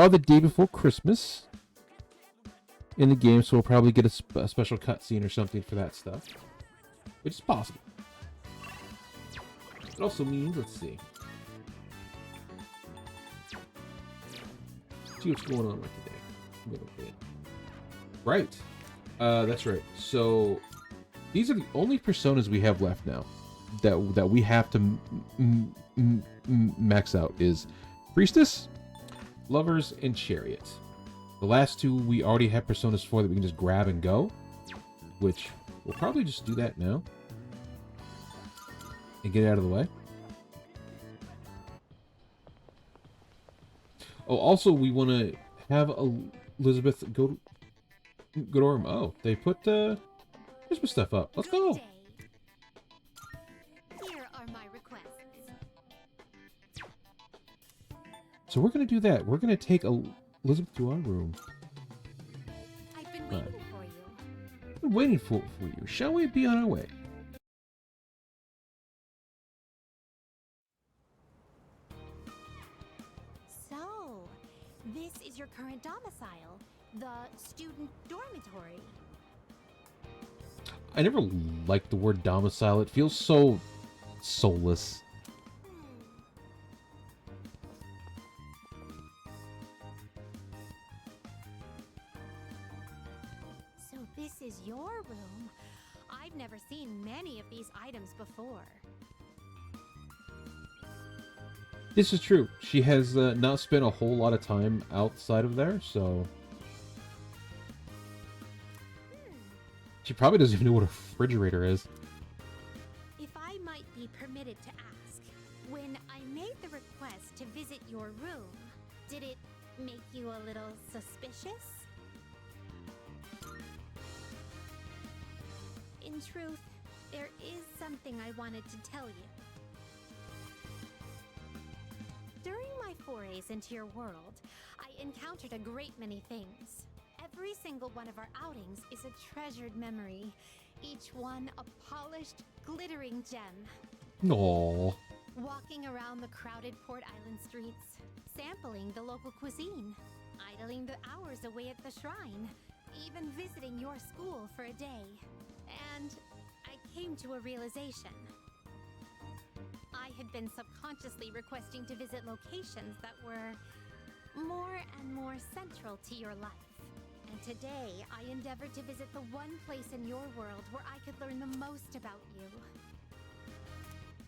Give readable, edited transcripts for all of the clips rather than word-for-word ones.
the day before Christmas in the game, so we'll probably get a special cutscene or something for that stuff, which is possible. It also means, let's see what's going on with today. A little bit. Right. That's right. So these are the only personas we have left now that we have to max out is Priestess, Lovers, and Chariot. The last two we already have personas for that we can just grab and go, which we'll probably just do that now and get it out of the way. Oh, also we want to have Elizabeth go to our... Oh, they put Christmas stuff up. Let's go. Here are my requests. So we're gonna do that. We're gonna take Elizabeth to our room. I've been waiting for you. We're waiting for you. Shall we be on our way? So, this is your current domicile, the student dormitory. I never liked the word domicile. It feels so soulless. So this is your room. I've never seen many of these items before. This is true. She has not spent a whole lot of time outside of there, so... She probably doesn't even know what a refrigerator is. If I might be permitted to ask, when I made the request to visit your room, did it make you a little suspicious? In truth, there is something I wanted to tell you. During my forays into your world, I encountered a great many things. Every single one of our outings is a treasured memory, each one a polished, glittering gem. Aww. Walking around the crowded Port Island streets, sampling the local cuisine, idling the hours away at the shrine, even visiting your school for a day. And I came to a realization. I had been subconsciously requesting to visit locations that were more and more central to your life. And today, I endeavored to visit the one place in your world where I could learn the most about you.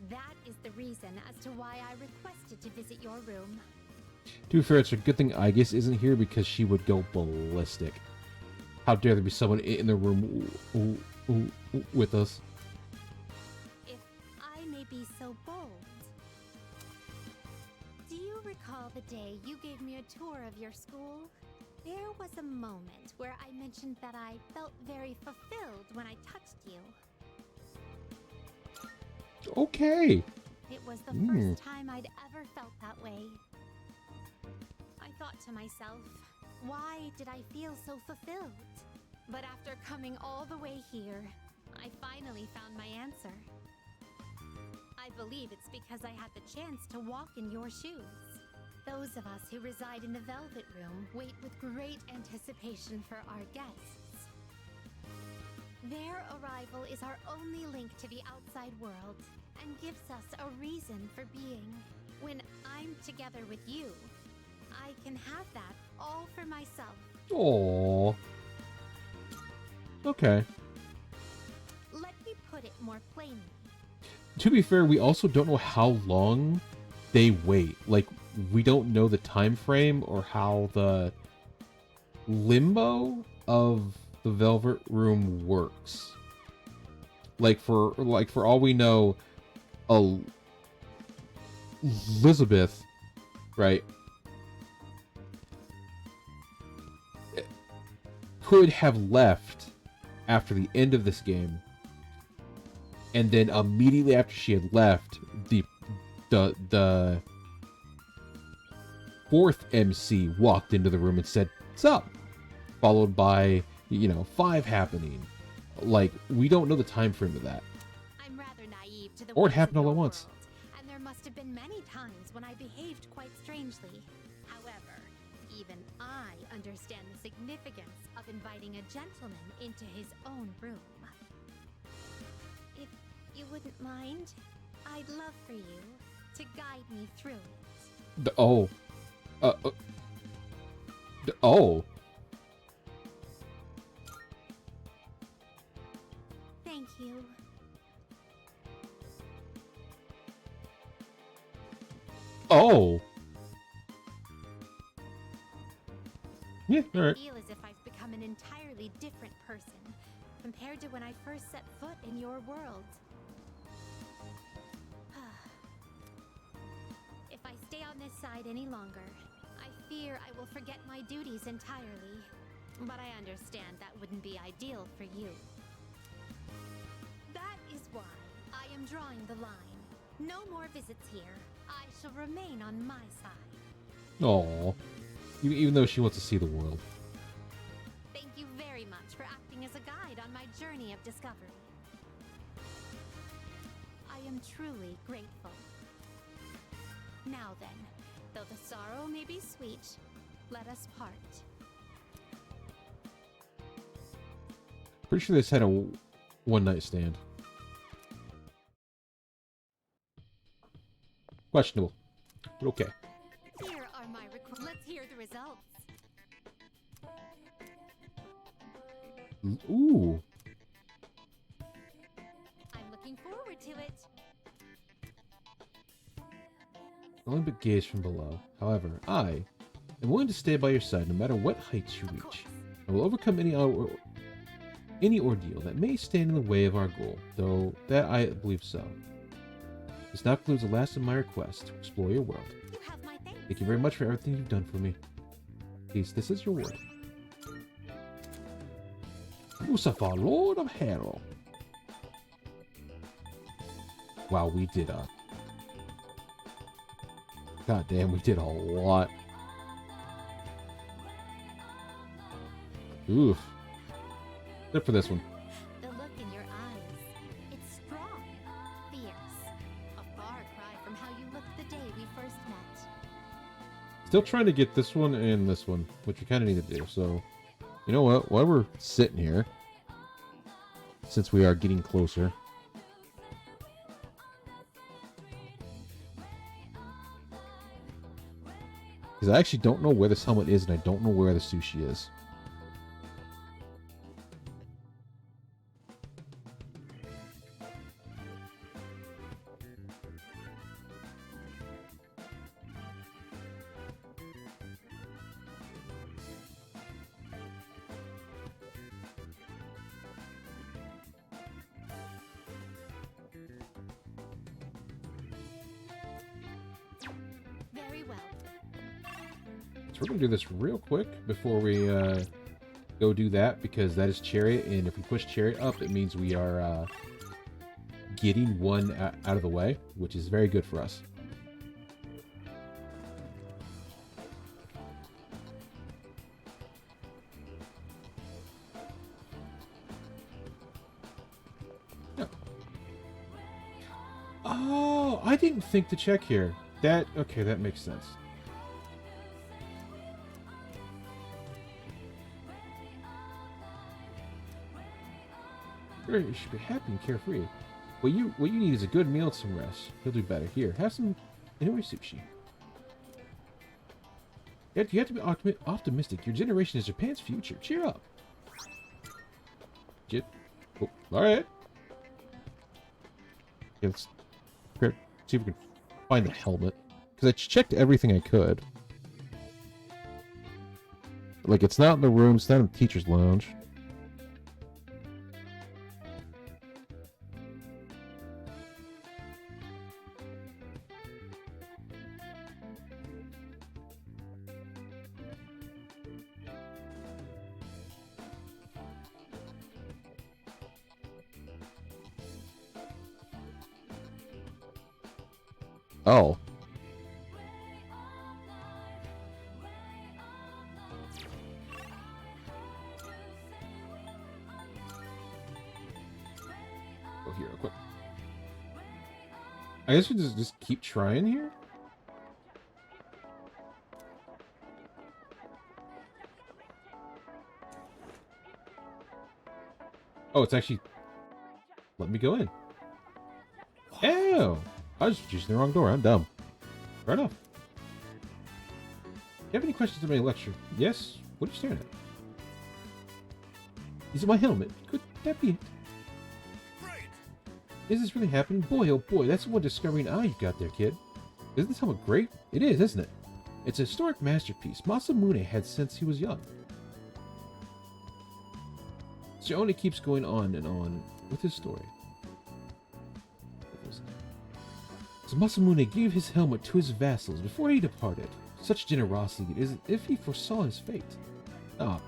That is the reason as to why I requested to visit your room. To be fair, it's a good thing Aegis isn't here because she would go ballistic. How dare there be someone in the room with us? If I may be so bold. Do you recall the day you gave me a tour of your school? There was a moment where I mentioned that I felt very fulfilled when I touched you. Okay. It was the first time I'd ever felt that way. I thought to myself, why did I feel so fulfilled? But after coming all the way here, I finally found my answer. I believe it's because I had the chance to walk in your shoes. Those of us who reside in the Velvet Room wait with great anticipation for our guests. Their arrival is our only link to the outside world and gives us a reason for being. When I'm together with you, I can have that all for myself. Aww. Okay. Let me put it more plainly. To be fair, we also don't know how long they wait. Like, we don't know the time frame or how the limbo of the Velvet Room works. Like for all we know, Elizabeth, right, could have left after the end of this game, and then immediately after she had left, the fourth MC walked into the room and said, "What's up?" Followed by, 5 happening. Like, we don't know the time frame of that. I'm rather naive to the Or it ways happened of all at your once. world, and there must have been many times when I behaved quite strangely. However, even understand the significance of inviting a gentleman into his own room. If you wouldn't mind, I'd love for you to guide me through it. Oh. Oh. Thank you. Oh. Yeah, all right. I feel as if I've become an entirely different person compared to when I first set foot in your world. If I stay on this side any longer, I fear I will forget my duties entirely. But I understand that wouldn't be ideal for you. That is why I am drawing the line. No more visits here. I shall remain on my side. Aw. Even though she wants to see the world. Thank you very much for acting as a guide on my journey of discovery. I am truly grateful. Now then, though the sorrow may be sweet, let us part. Pretty sure they just had a one-night stand. Questionable. But okay. Here are my requests. Let's hear the results. Ooh. I'm looking forward to it. Only but gaze from below. However, I am willing to stay by your side no matter what heights you reach. I will overcome any ordeal that may stand in the way of our goal, though that I believe so. This now concludes the last of my requests to explore your world. You have my thanks. Thank you very much for everything you've done for me. Please, this is your word. Lucifer, Lord of Hell. Wow, we did God damn, we did a lot. Oof. Except for this one. The look in your eyes. It's strong, fierce. A far cry from how you looked the day we first met. Still trying to get this one and this one, which we kind of need to do. So, you know what? While we're sitting here, since we are getting closer, because I actually don't know where this helmet is, and I don't know where the sushi is. Very well. So we're going to do this real quick before we go do that, because that is Chariot, and if we push Chariot up, it means we are getting one out of the way, which is very good for us. Yeah. Oh, I didn't think to check here. Okay, that makes sense. You should be happy and carefree. What you need is a good meal and some rest. You'll do better. Here, have some anyway sushi. You have to be optimistic. Your generation is Japan's future. Cheer up. Oh, all right. Yeah, let's see if we can find the helmet, because I checked everything I could. Like, it's not in the room. It's not in the teacher's lounge. Oh. Go here real quick. I guess we just keep trying here. Oh, it's actually... Let me go in. Ew! I was just using the wrong door. I'm dumb. Fair enough. You have any questions about my lecture? Yes? What are you staring at? Is it my helmet? Could that be it? Is this really happening? Boy, oh boy, that's one discovering eye you've got there, kid. Isn't this helmet great? It is, isn't it? It's a historic masterpiece Masamune had since he was young. Shione keeps going on and on with his story. So Masamune gave his helmet to his vassals before he departed. Such generosity, it is as if he foresaw his fate. Ah.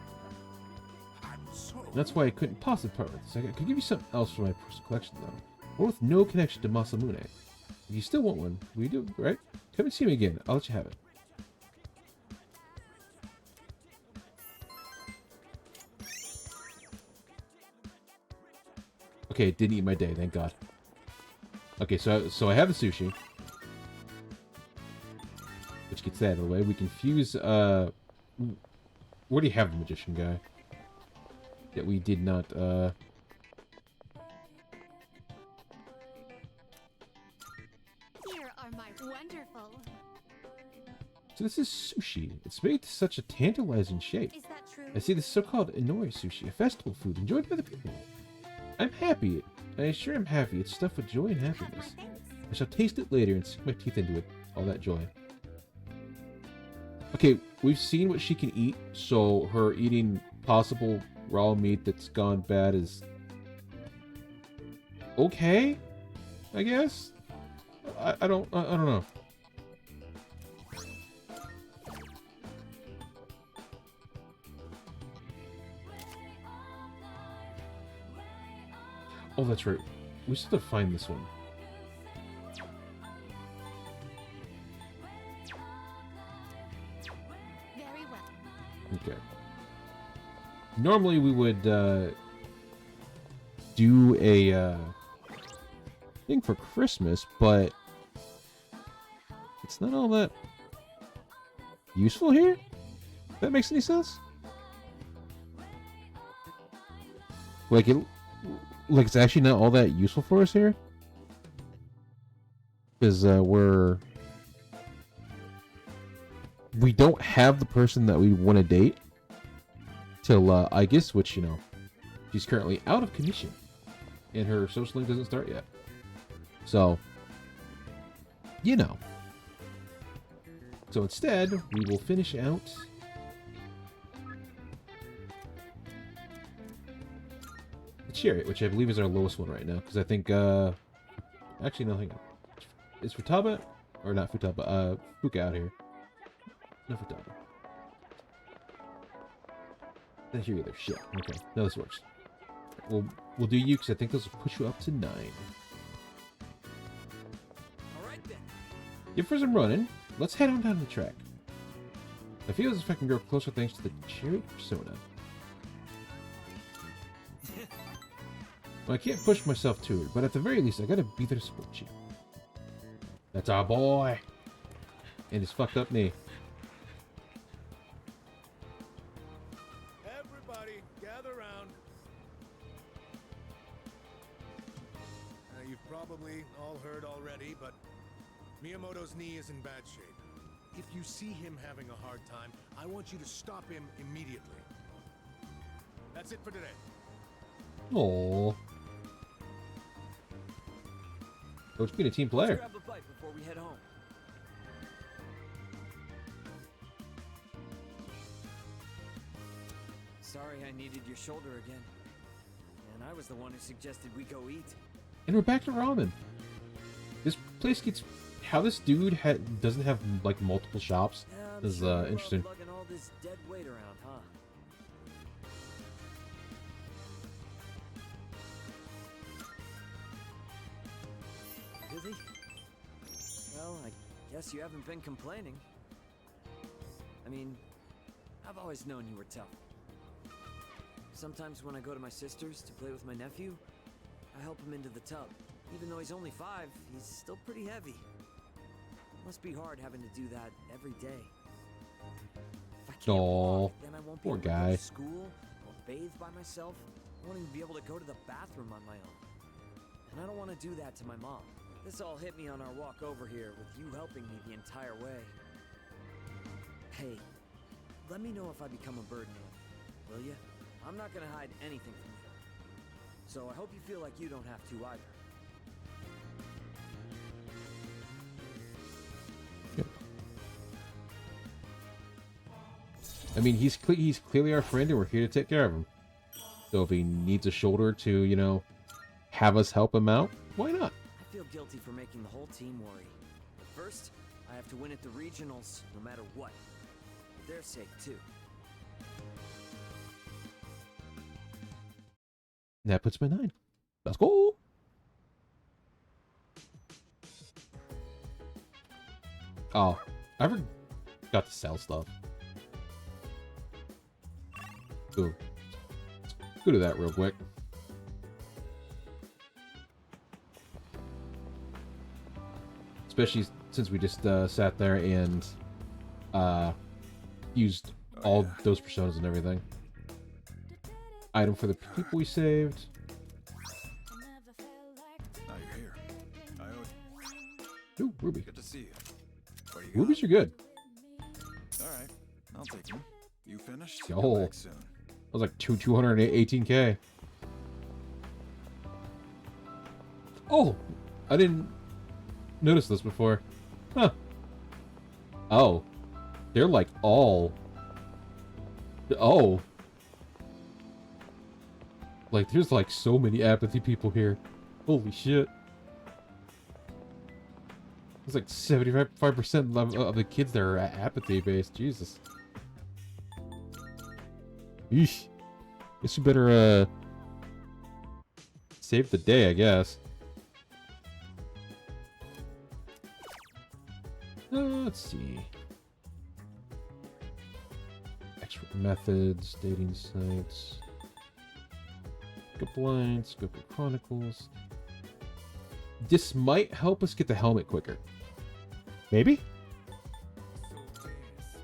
That's why I couldn't possibly part with this. I could give you something else for my personal collection, though. One with no connection to Masamune. If you still want one, we do, right? Come and see me again. I'll let you have it. Okay, it didn't eat my day, thank God. Okay, so I have the sushi. Which gets that out of the way. We can fuse, where do you have the magician guy? That we did not, Here are my wonderful. So this is sushi. It's made to such a tantalizing shape. Is that true? I see this so-called Inori sushi, a festival food enjoyed by the people. I'm happy. I sure am happy. It's stuffed with joy and Have my happiness. thanks. I shall taste it later and sink my teeth into it. All that joy. Okay, we've seen what she can eat, so her eating possible raw meat that's gone bad is okay, I guess. I don't know. Oh, that's right. We still have to find this one. Very well. Okay. Normally we would do a thing for Christmas, but it's not all that useful here? If that makes any sense? Like it's actually not all that useful for us here? Because we don't have the person that we want to date till August, which, you know, she's currently out of commission and her social link doesn't start yet. So, you know. So instead, we will finish out the Chariot, which I believe is our lowest one right now, because I think, actually, no, hang on. Is Futaba, or not Futaba, Fuka out here? No Futaba. I hear you there. Shit. Okay. No, this works. We'll do you, because I think this will push you up to 9. Alright then. Give for some running. Let's head on down the track. I feel as if I can grow closer thanks to the Chariot persona. Well, I can't push myself to it, but at the very least, I gotta be there to support you. That's our boy! And his fucked up knee. Everybody, gather round. You've probably all heard already, but Miyamoto's knee is in bad shape. If you see him having a hard time, I want you to stop him immediately. That's it for today. Aww. Coach being a team Let's player. grab a bite before we head home. Sorry I needed your shoulder again. And I was the one who suggested we go eat. And we're back to ramen. This place gets... How this dude doesn't have, like, multiple shops I'm is, sure you love interesting. lugging all this dead weight around, huh? Really? Well, I guess you haven't been complaining. I mean, I've always known you were tough. Sometimes when I go to my sister's to play with my nephew, I help him into the tub. Even though he's only 5, he's still pretty heavy. Must be hard having to do that every day. If I can't Aw, walk, then I won't be poor able to go guy. to school or bathe by myself. I want to be able to go to the bathroom on my own. And I don't want to do that to my mom. This all hit me on our walk over here, with you helping me the entire way. Hey, let me know if I become a burden, will you? I'm not gonna hide anything from you. So I hope you feel like you don't have to either. I mean, he's clearly our friend, and we're here to take care of him. So if he needs a shoulder to, you know, have us help him out, why not? I feel guilty for making the whole team worry. But first, I have to win at the regionals, no matter what. For their sake, too. That puts me 9. Let's go. Oh, I forgot to sell stuff. Ooh. Let's go to that real quick. Especially since we just sat there and used all those personas and everything. Item for the people we saved. Now you're here. I owe Ooh, Ruby. Good to see you. What do you Rubies are good. All right, I'll take them. You finished? Yo. Come back soon. That was like 218k. Oh, I didn't notice this before. Huh. Oh, they're like all. Oh. Like, there's like so many apathy people here. Holy shit. It's like 75% of the kids there are apathy based. Jesus. Yeesh. Guess you better, save the day, I guess. Let's see. Expert methods, dating sites. Pickup lines, Goku Chronicles. This might help us get the helmet quicker. Maybe?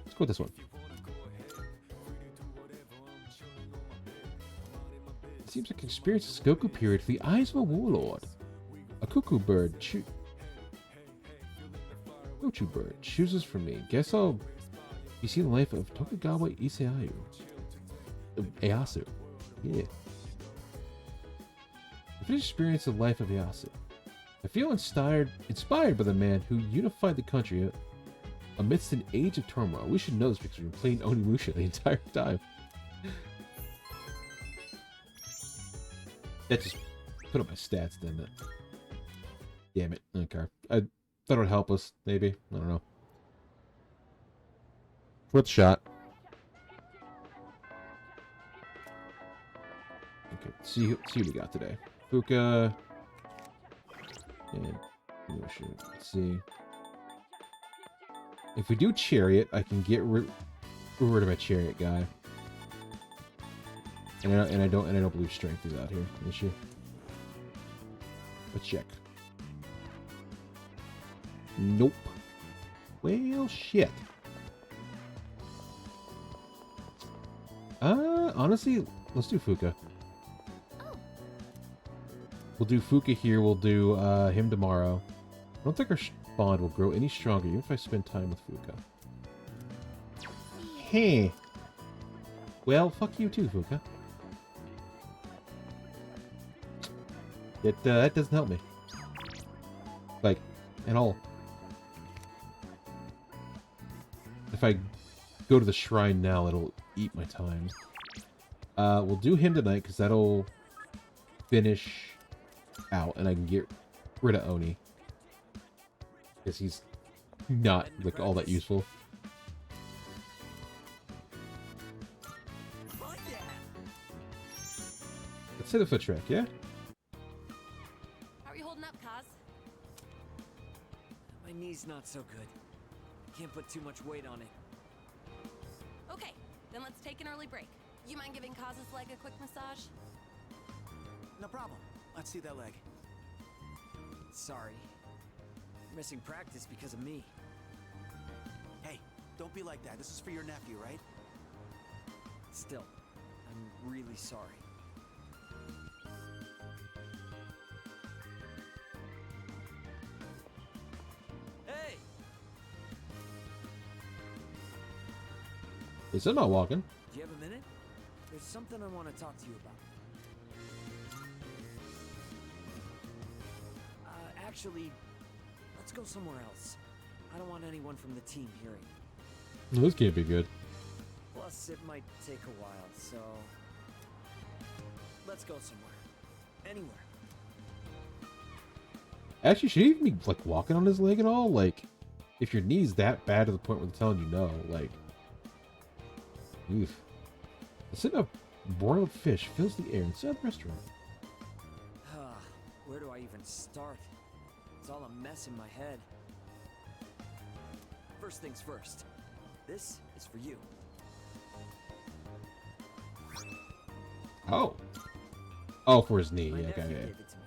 Let's go with this one. It seems like experiences Goku period for the eyes of a warlord. A cuckoo bird Gochu bird chooses for me. Guess I'll be seeing the life of Tokugawa Ieyasu. Yeah. I've experienced the life of Ieyasu. I feel inspired by the man who unified the country amidst an age of turmoil. We should know this because we've been playing Onimusha the entire time. That just put up my stats, didn't it? Damn it. Okay. I thought it would help us, maybe. I don't know. Worth a shot. Okay, see what we got today. Fuka. And let's see. If we do Chariot, I can get rid of my Chariot guy. And I don't believe Strength is out here. Is she? Let's check. Nope. Well, shit. Honestly, let's do Fuka. We'll do Fuka here. We'll do him tomorrow. I don't think our bond will grow any stronger, even if I spend time with Fuka. Hey. Well, fuck you too, Fuka. That doesn't help me. Like, at all. If I go to the shrine now, it'll eat my time. We'll do him tonight, because that'll finish out, and I can get rid of Oni. Because he's not, like, all that useful. Let's hit the foot track, yeah? How are you holding up, Kaz? My knee's not so good. Can't put too much weight on it. Okay, then let's take an early break. You mind giving Kaz's leg a quick massage? No problem. Let's see that leg. Sorry. You're missing practice because of me. Hey, don't be like that. This is for your nephew, right? Still, I'm really sorry. They said not walking. Do you have a minute? There's something I want to talk to you about. Actually, let's go somewhere else. I don't want anyone from the team hearing. No, this can't be good. Plus, it might take a while, so... Let's go somewhere. Anywhere. Actually, should he even be, like, walking on his leg at all? Like, if your knee's that bad to the point where they're telling you no, like... Oof. The scent of broiled fish fills the air inside the restaurant. Where do I even start? It's all a mess in my head. First things first. This is for you. Oh. Oh, for his knee. My Yeah, nephew okay. gave it to me.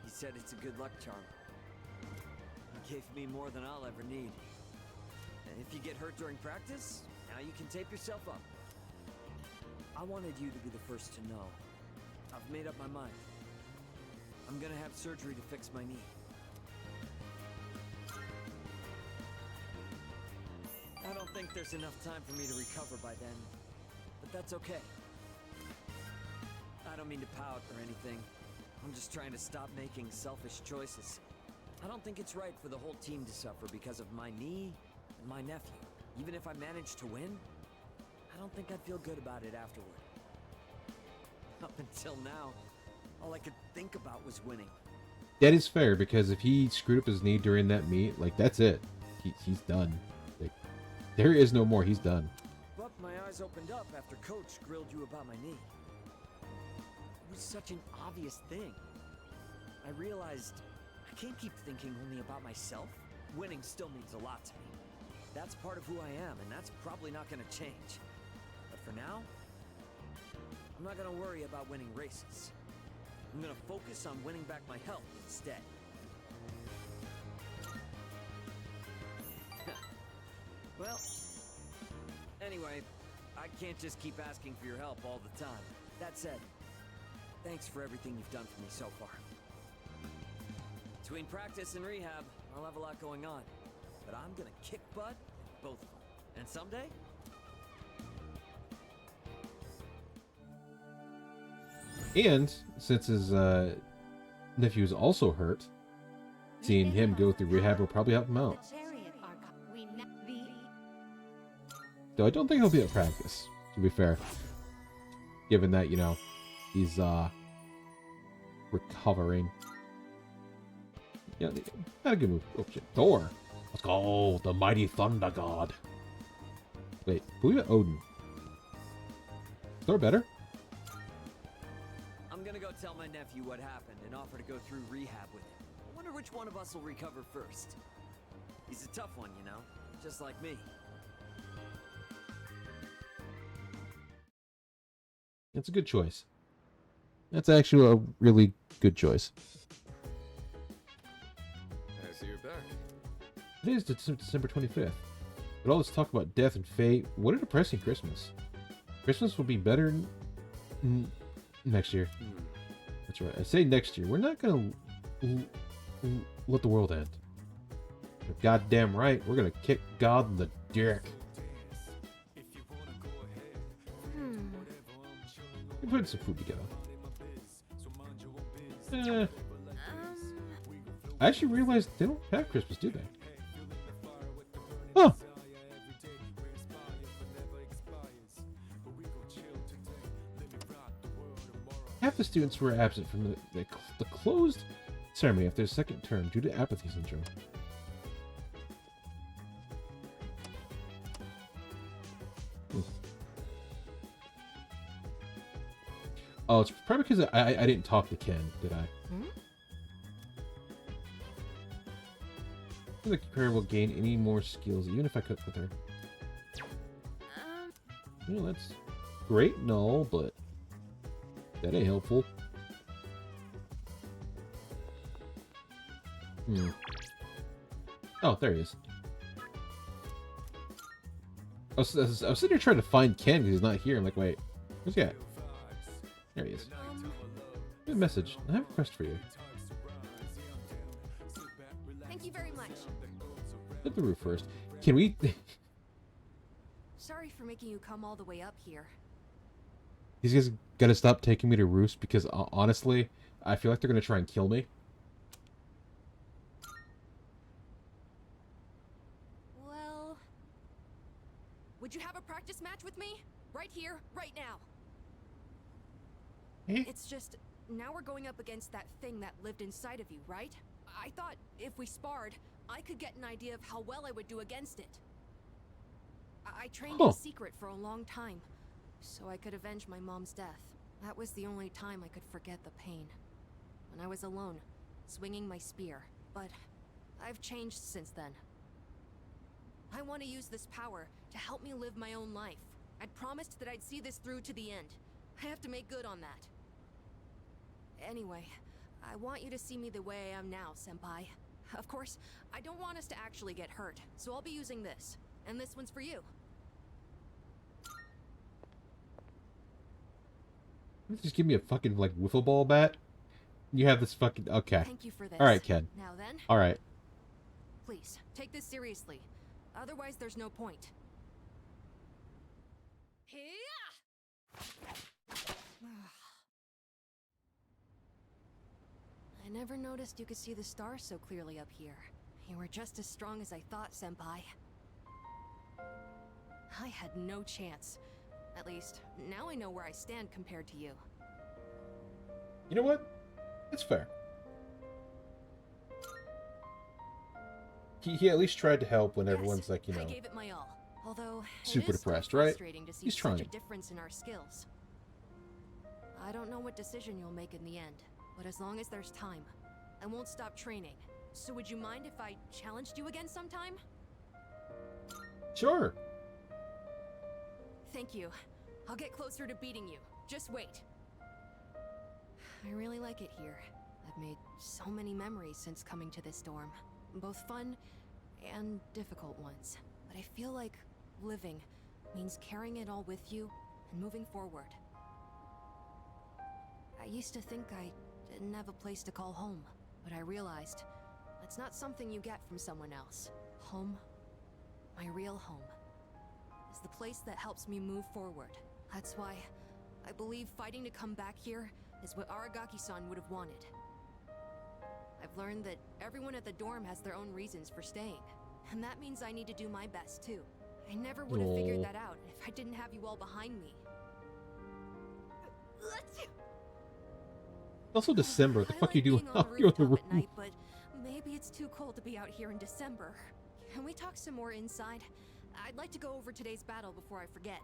He said it's a good luck charm. He gave me more than I'll ever need. And if you get hurt during practice, now you can tape yourself up. I wanted you to be the first to know. I've made up my mind. I'm gonna have surgery to fix my knee. I don't think there's enough time for me to recover by then, but that's okay. I don't mean to pout or anything. I'm just trying to stop making selfish choices. I don't think it's right for the whole team to suffer because of my knee and my nephew. Even if I managed to win, I don't think I'd feel good about it afterward. Up until now, all I could think about was winning. That is fair, because if he screwed up his knee during that meet, like, that's it. He's done. Like, there is no more. He's done. But my eyes opened up after Coach grilled you about my knee. It was such an obvious thing. I realized I can't keep thinking only about myself. Winning still means a lot to me. That's part of who I am, and that's probably not going to change. But for now, I'm not going to worry about winning races. I'm going to focus on winning back my health instead. Well, anyway, I can't just keep asking for your help all the time. That said, thanks for everything you've done for me so far. Between practice and rehab, I'll have a lot going on. But I'm gonna kick butt in both of them. And someday, And since his nephew is also hurt, seeing him go through rehab will probably help him out. Though I don't think he'll be at practice, to be fair. Given that, you know, he's recovering. Yeah, not a good move. Oh shit. Thor. Let's go. The mighty thunder god. Wait, who got Odin? Thor better? I'm gonna go tell my nephew what happened and offer to go through rehab with him. I wonder which one of us will recover first. He's a tough one, you know, just like me. That's a good choice. That's actually a really good choice. I see you're back. Today is December 25th. But all this talk about death and fate, what a depressing Christmas. Christmas will be better next year. That's right. I say next year. We're not going to let the world end. You're goddamn right. We're going to kick God in the dick. We're putting some food together. I actually realized they don't have Christmas, do they? Huh. Half the students were absent from the closed ceremony after their second term due to apathy syndrome. Oh, it's probably because I didn't talk to Ken, did I? I don't think the career will gain any more skills, even if I cook with her. You know, that's great and all, but that ain't helpful. Oh, there he is. I was sitting here trying to find Ken because he's not here. I'm like, wait, where's he at? There he is. Good message. I have a request for you. Thank you very much. Hit the roof first. Can we... Sorry for making you come all the way up here. These guys gotta stop taking me to Roost because honestly, I feel like they're gonna try and kill me. Well... Would you have a practice match with me? Right here, right now. It's just, now we're going up against that thing that lived inside of you, right? I thought if we sparred, I could get an idea of how well I would do against it. I trained in secret for a long time, so I could avenge my mom's death. That was the only time I could forget the pain. When I was alone, swinging my spear. But I've changed since then. I want to use this power to help me live my own life. I'd promised that I'd see this through to the end. I have to make good on that. Anyway, I want you to see me the way I am now, Senpai. Of course, I don't want us to actually get hurt, so I'll be using this. And this one's for you. Just give me a fucking, like, wiffle ball bat? You have this fucking... Okay. Thank you for this. Alright, Ken. Now then, Alright. please, take this seriously. Otherwise, there's no point. I never noticed you could see the stars so clearly up here. You were just as strong as I thought, Senpai. I had no chance. At least, now I know where I stand compared to you. You know what? That's fair. He at least tried to help when everyone's like, you know... I gave it my all. Although, super it is depressed, right? frustrating to see He's such trying. a difference in our skills. I don't know what decision you'll make in the end, but as long as there's time, I won't stop training. So would you mind if I challenged you again sometime? Sure. Thank you. I'll get closer to beating you. Just wait. I really like it here. I've made so many memories since coming to this dorm. Both fun and difficult ones. But I feel like living means carrying it all with you and moving forward. I used to think I didn't have a place to call home, but I realized that's not something you get from someone else. Home, my real home, is the place that helps me move forward. That's why I believe fighting to come back here is what Aragaki-san would have wanted. I've learned that everyone at the dorm has their own reasons for staying, and that means I need to do my best too. I never would have figured that out if I didn't have you all behind me. Also December. What the fuck you doing being out on the here on the rooftop roof? at night, but maybe it's too cold to be out here in December. Can we talk some more inside? I'd like to go over today's battle before I forget.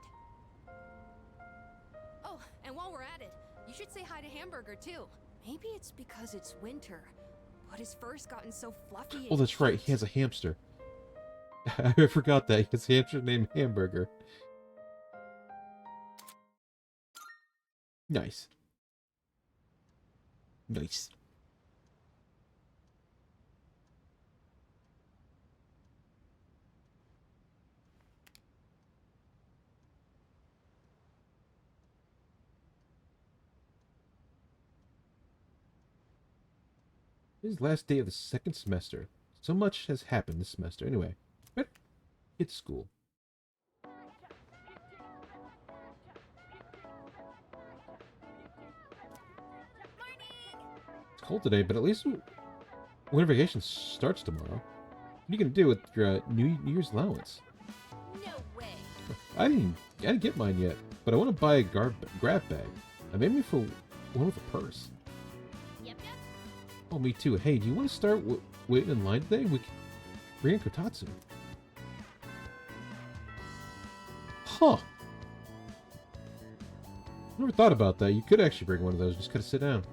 Oh, and while we're at it, you should say hi to Hamburger too. Maybe it's because it's winter, but his fur's gotten so fluffy. Oh, that's right. He has a hamster. I forgot that. He has a hamster named Hamburger. Nice. Nice. This is the last day of the second semester. So much has happened this semester. Anyway, better hit school. It's cold today, but at least winter vacation starts tomorrow. What are you gonna do with your New Year's allowance? No way. I didn't get mine yet, but I want to buy a grab bag. I made me for one with a purse. Yep. Oh, me too. Hey, do you want to start waiting in line today? We can bring in Kotatsu. Huh. Never thought about that. You could actually bring one of those. Just gotta sit down.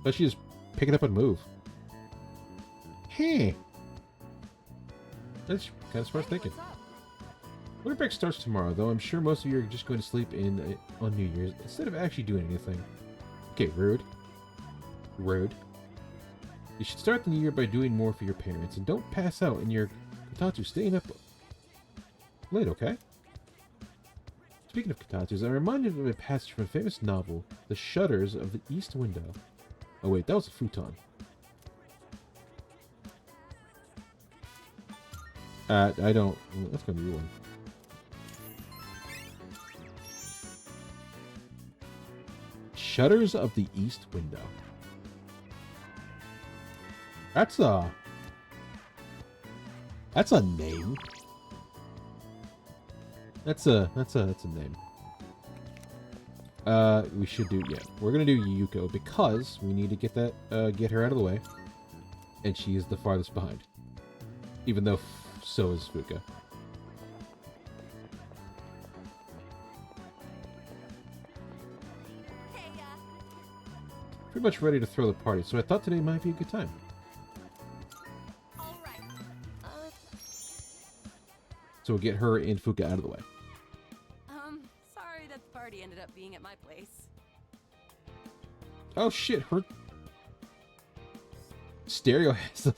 Let you just pick it up and move. Hey. That's kind of smart thinking. Winter break starts tomorrow, though I'm sure most of you are just going to sleep in on New Year's instead of actually doing anything. Okay, rude. Rude. You should start the new year by doing more for your parents, and don't pass out in your Kotatsu staying up late, okay? Speaking of Kotatsus, I'm reminded of a passage from a famous novel, The Shutters of the East Window. Oh wait, that was a futon. I don't. That's gonna be one. Shutters of the East Window. That's a name. That's a name. We should do, yeah. We're gonna do Yuko because we need to get that get her out of the way. And she is the farthest behind. Even though so is Fuka. Pretty much ready to throw the party, so I thought today might be a good time. All right. So we'll get her and Fuka out of the way. Sorry that the party ended up being at my place. Oh shit, her stereo has a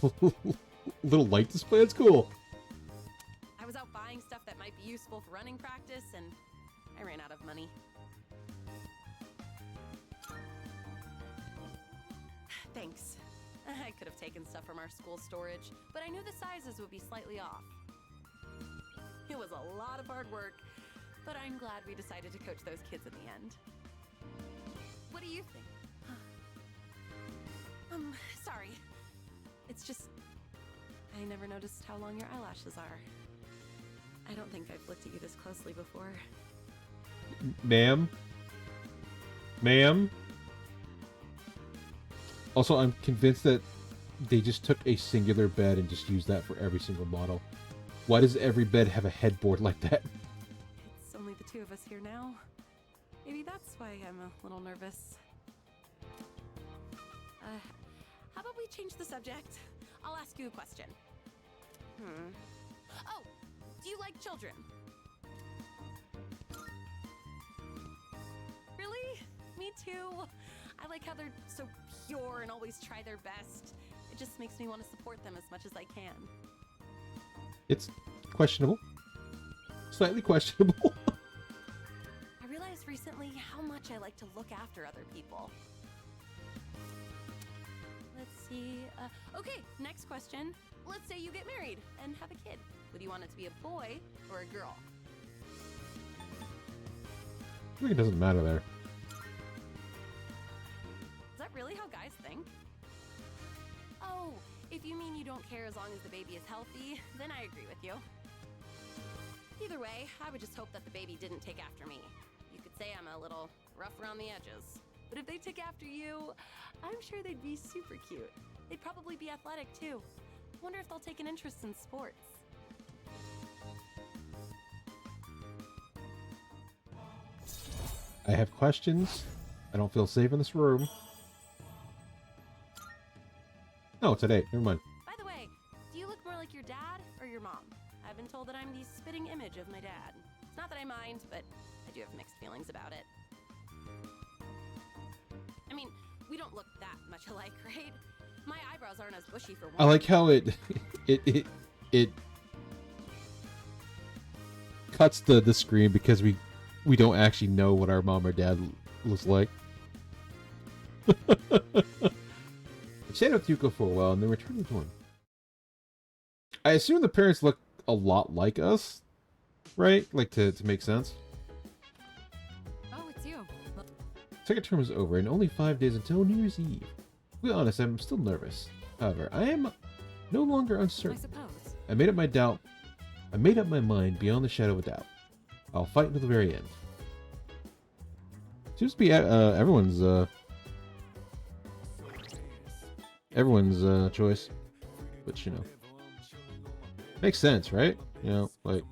little light display. That's cool. I was out buying stuff that might be useful for running practice, and I ran out of money. Thanks. I could have taken stuff from our school storage, but I knew the sizes would be slightly off. It was a lot of hard work, but I'm glad we decided to coach those kids in the end. What do you think? Sorry. It's just, I never noticed how long your eyelashes are. I don't think I've looked at you this closely before. Ma'am? Ma'am? Also, I'm convinced that they just took a singular bed and just used that for every single model. Why does every bed have a headboard like that? It's only the two of us here now. Maybe that's why I'm a little nervous. How about we change the subject? I'll ask you a question. Oh, do you like children? Really? Me too. I like how they're so pure and always try their best. It just makes me want to support them as much as I can. It's questionable. Slightly questionable. I realized recently how much I like to look after other people. Let's see. Okay, next question. Let's say you get married and have a kid. Would you want it to be a boy or a girl? I think it doesn't matter there. Is that really how guys think? Oh, if you mean you don't care as long as the baby is healthy, then I agree with you. Either way, I would just hope that the baby didn't take after me. You could say I'm a little rough around the edges. But if they took after you, I'm sure they'd be super cute. They'd probably be athletic too. Wonder if they'll take an interest in sports. I have questions. I don't feel safe in this room. No, it's at 8. Never mind. By the way, do you look more like your dad or your mom? I've been told that I'm the spitting image of my dad. It's not that I mind, but I do have mixed feelings about it. I mean, we don't look that much alike, right? My eyebrows aren't as bushy for one. I like how it cuts the screen because we don't actually know what our mom or dad looks like. I stayed with Yuko for a while and then returned to dorm. I assume the parents look a lot like us, right? Like to make sense. Oh, it's you. Second term is over and only 5 days until New Year's Eve. To be honest, I'm still nervous. However, I am no longer I uncertain. suppose. I made up my mind beyond the shadow of a doubt. I'll fight until the very end. Seems to be everyone's choice, but you know, makes sense, right? You know, like,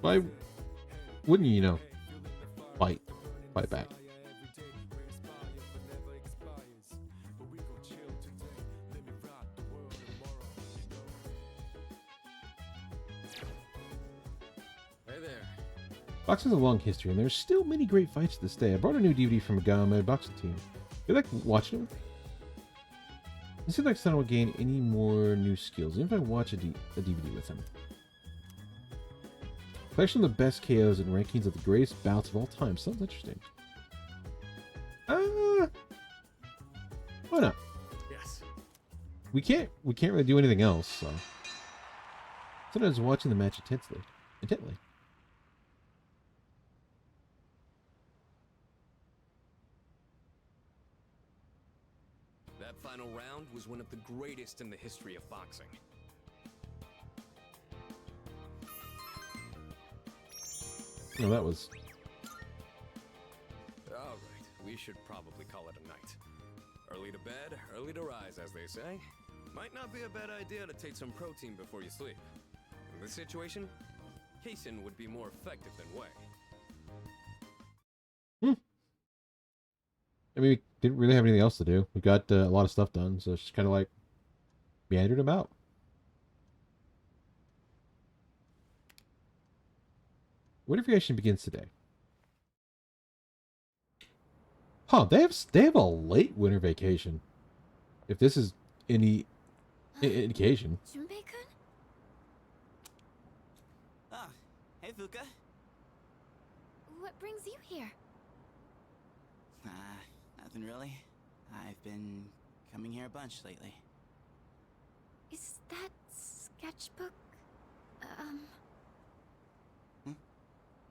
why wouldn't you know, fight back? Boxing has a long history, and there's still many great fights to this day. I brought a new DVD from a guy on my boxing team. You like watching him? It seems like Son will gain any more new skills, even if I watch a DVD with him. Collection of the best KOs and rankings of the greatest bouts of all time. Sounds interesting. Why not? Yes. we can't really do anything else, so. Sometimes watching the match intently. That final round was one of the greatest in the history of boxing. No, that was... All right, we should probably call it a night. Early to bed, early to rise, as they say. Might not be a bad idea to take some protein before you sleep. In this situation, casein would be more effective than whey. I mean, we didn't really have anything else to do. We got a lot of stuff done, so it's just kind of like meandered about. Winter vacation begins today. Huh? They have a late winter vacation. If this is any indication. Junpei-kun? Ah, hey Fuka. What brings you here? Nothing really. I've been coming here a bunch lately. Is that sketchbook?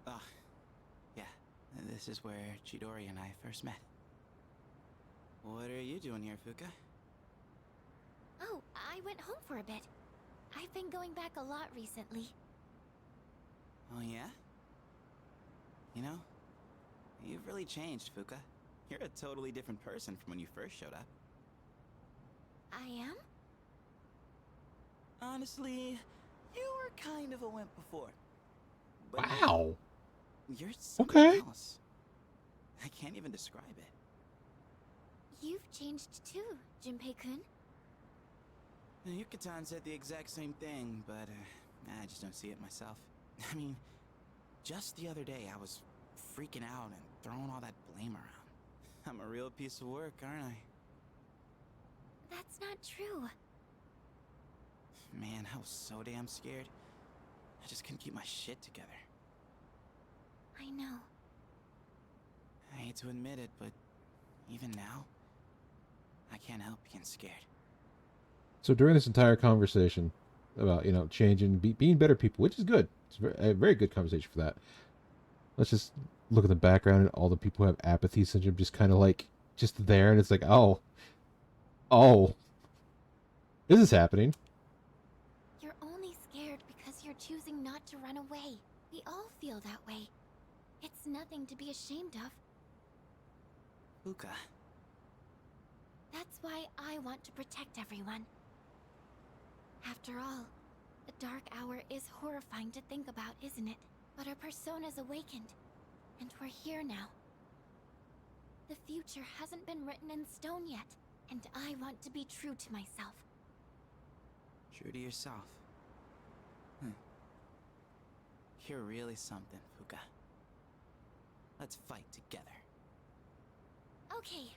Oh, yeah. This is where Chidori and I first met. What are you doing here, Fuka? Oh, I went home for a bit. I've been going back a lot recently. Oh, yeah? You know, you've really changed, Fuka. You're a totally different person from when you first showed up. I am? Honestly, you were kind of a wimp before. But Wow. you're something Okay. else. I can't even describe it. You've changed too, Junpei-kun. Yuka-tan said the exact same thing, but I just don't see it myself. I mean, just the other day I was freaking out and throwing all that blame around. I'm a real piece of work, aren't I? That's not true. Man, I was so damn scared. I just couldn't keep my shit together. I know. I hate to admit it, but even now, I can't help being scared. So during this entire conversation about, changing, being better people, which is good. It's a very good conversation for that. Let's just look at the background and all the people who have apathy syndrome just kind of like, just there. And it's like, oh, this is happening. You're only scared because you're choosing not to run away. We all feel that way. It's nothing to be ashamed of. Fuka. That's why I want to protect everyone. After all, the dark hour is horrifying to think about, isn't it? But our persona's awakened, and we're here now. The future hasn't been written in stone yet, and I want to be true to myself. True to yourself. You're really something, Fuka. Let's fight together. Okay.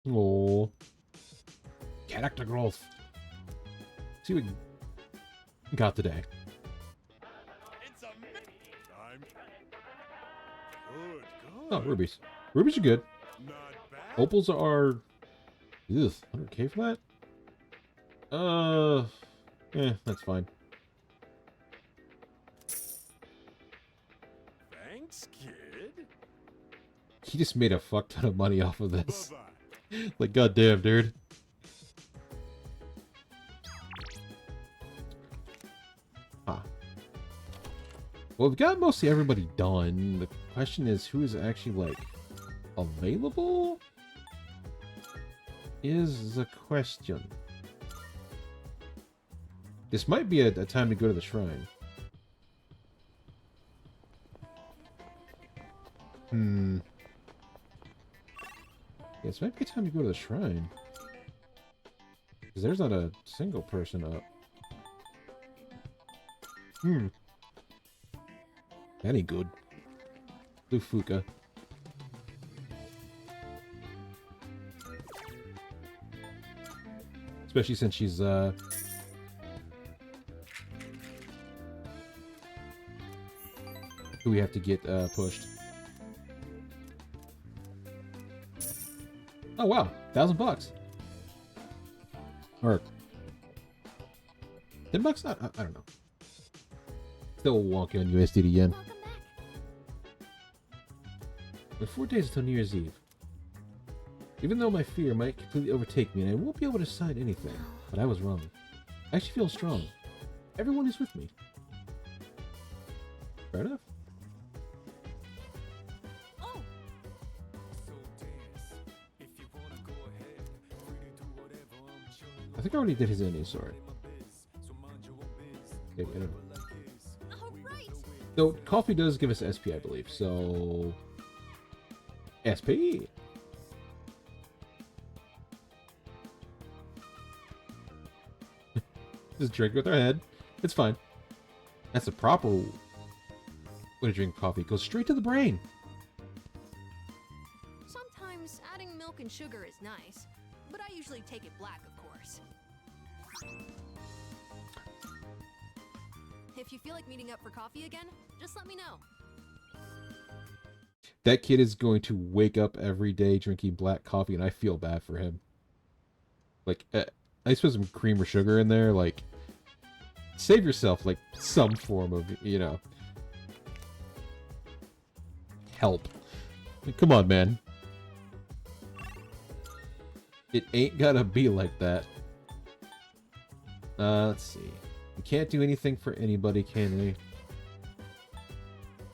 Oh, character growth. See what we got today. It's a time. Good, good. Oh, rubies. Rubies are good. Not bad. Opals are... Ugh, 100k for that? That's fine. Thanks, kid. He just made a fuck ton of money off of this. Bye-bye. Like, goddamn, dude. Huh. Well, we've got mostly everybody done. The question is, who is actually, like, available? Is the question. This might be a time to go to the shrine. This might be time to go to the shrine. Because there's not a single person up. That ain't good. Blue Fuka. Especially since she's, who we have to get, pushed. Oh wow, $1,000. Or $10? I don't know. Still wonky on USD to yen. Welcome back. With 4 days until New Year's Eve. Even though my fear might completely overtake me and I won't be able to decide anything, but I was wrong. I actually feel strong. Everyone is with me. Fair enough. Oh, I think I already did his ending, sorry. Maybe, I don't know. all right. Though coffee does give us SP, I believe, so... SP! Just drink with our head. It's fine. That's the proper way to drink coffee. It goes straight to the brain. Sometimes adding milk and sugar is nice, but I usually take it black, of course. If you feel like meeting up for coffee again, just let me know. That kid is going to wake up every day drinking black coffee, and I feel bad for him. Like, I put some cream or sugar in there, like, save yourself, like, some form of, you know, help. Like, come on, man. It ain't gotta be like that. Let's see. We can't do anything for anybody, can we?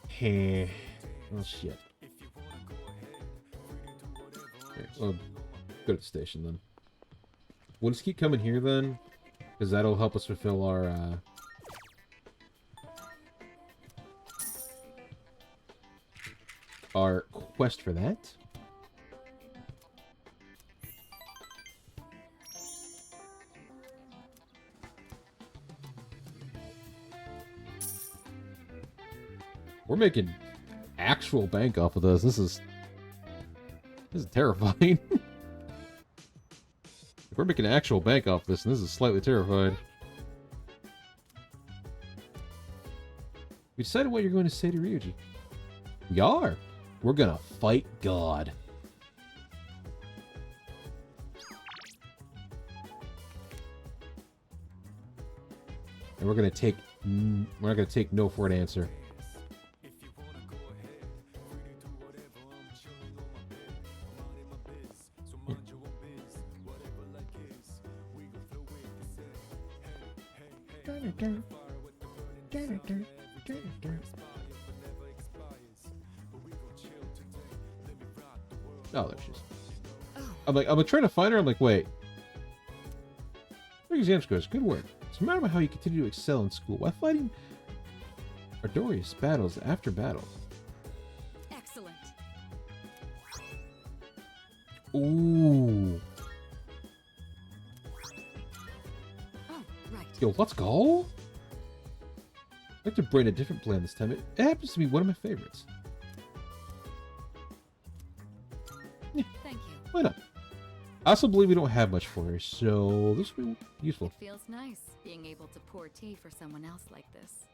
Heh. Oh, shit. Okay, well, go to the station, then. We'll just keep coming here, then. Because that'll help us fulfill our quest for that. We're making actual bank off of this. This is terrifying. If we're making actual bank off this, and this is slightly terrifying. We decided what you're going to say to Ryuji. We are. We're gonna fight God. And we're not gonna take no for an answer. Oh, there she is. I'm trying to find her. I'm like, wait. Your exam scores, good work. It's a matter of how you continue to excel in school while fighting ardorious battles after battle. Excellent. Ooh. Oh, right. Yo, let's go. I'd like to bring a different plan this time. It happens to be one of my favorites. Thank you. Why not? I also believe we don't have much for her, so this will be useful. It feels nice being able to pour tea for someone else like this.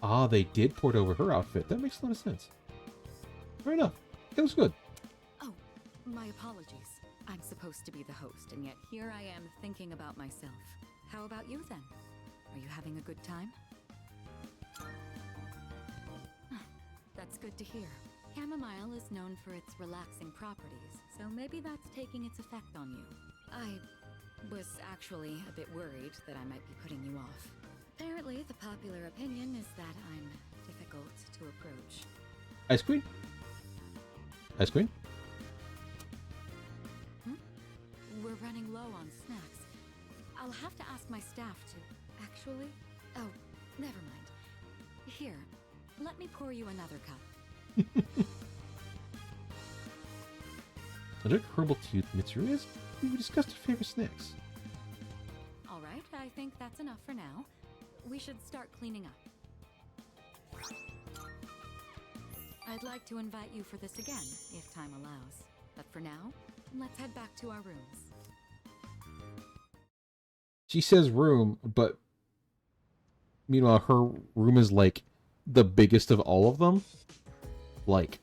Ah, they did port over her outfit. That makes a lot of sense. Fair enough. It looks good. Oh, my apologies. I'm supposed to be the host, and yet here I am thinking about myself. How about you then? Are you having a good time? That's good to hear. Chamomile is known for its relaxing properties, so maybe that's taking its effect on you. I was actually a bit worried that I might be putting you off. Apparently, the popular opinion is that I'm difficult to approach. Ice Queen? Ice Queen? We're running low on snacks. I'll have to ask my staff to... Actually? Oh, never mind. Here, let me pour you another cup. I drink herbal tea with Mitsuru's. We discussed our favorite snacks. All right, I think that's enough for now. We should start cleaning up. I'd like to invite you for this again, if time allows. But for now, let's head back to our rooms. She says room, but meanwhile her room is like the biggest of all of them. Like,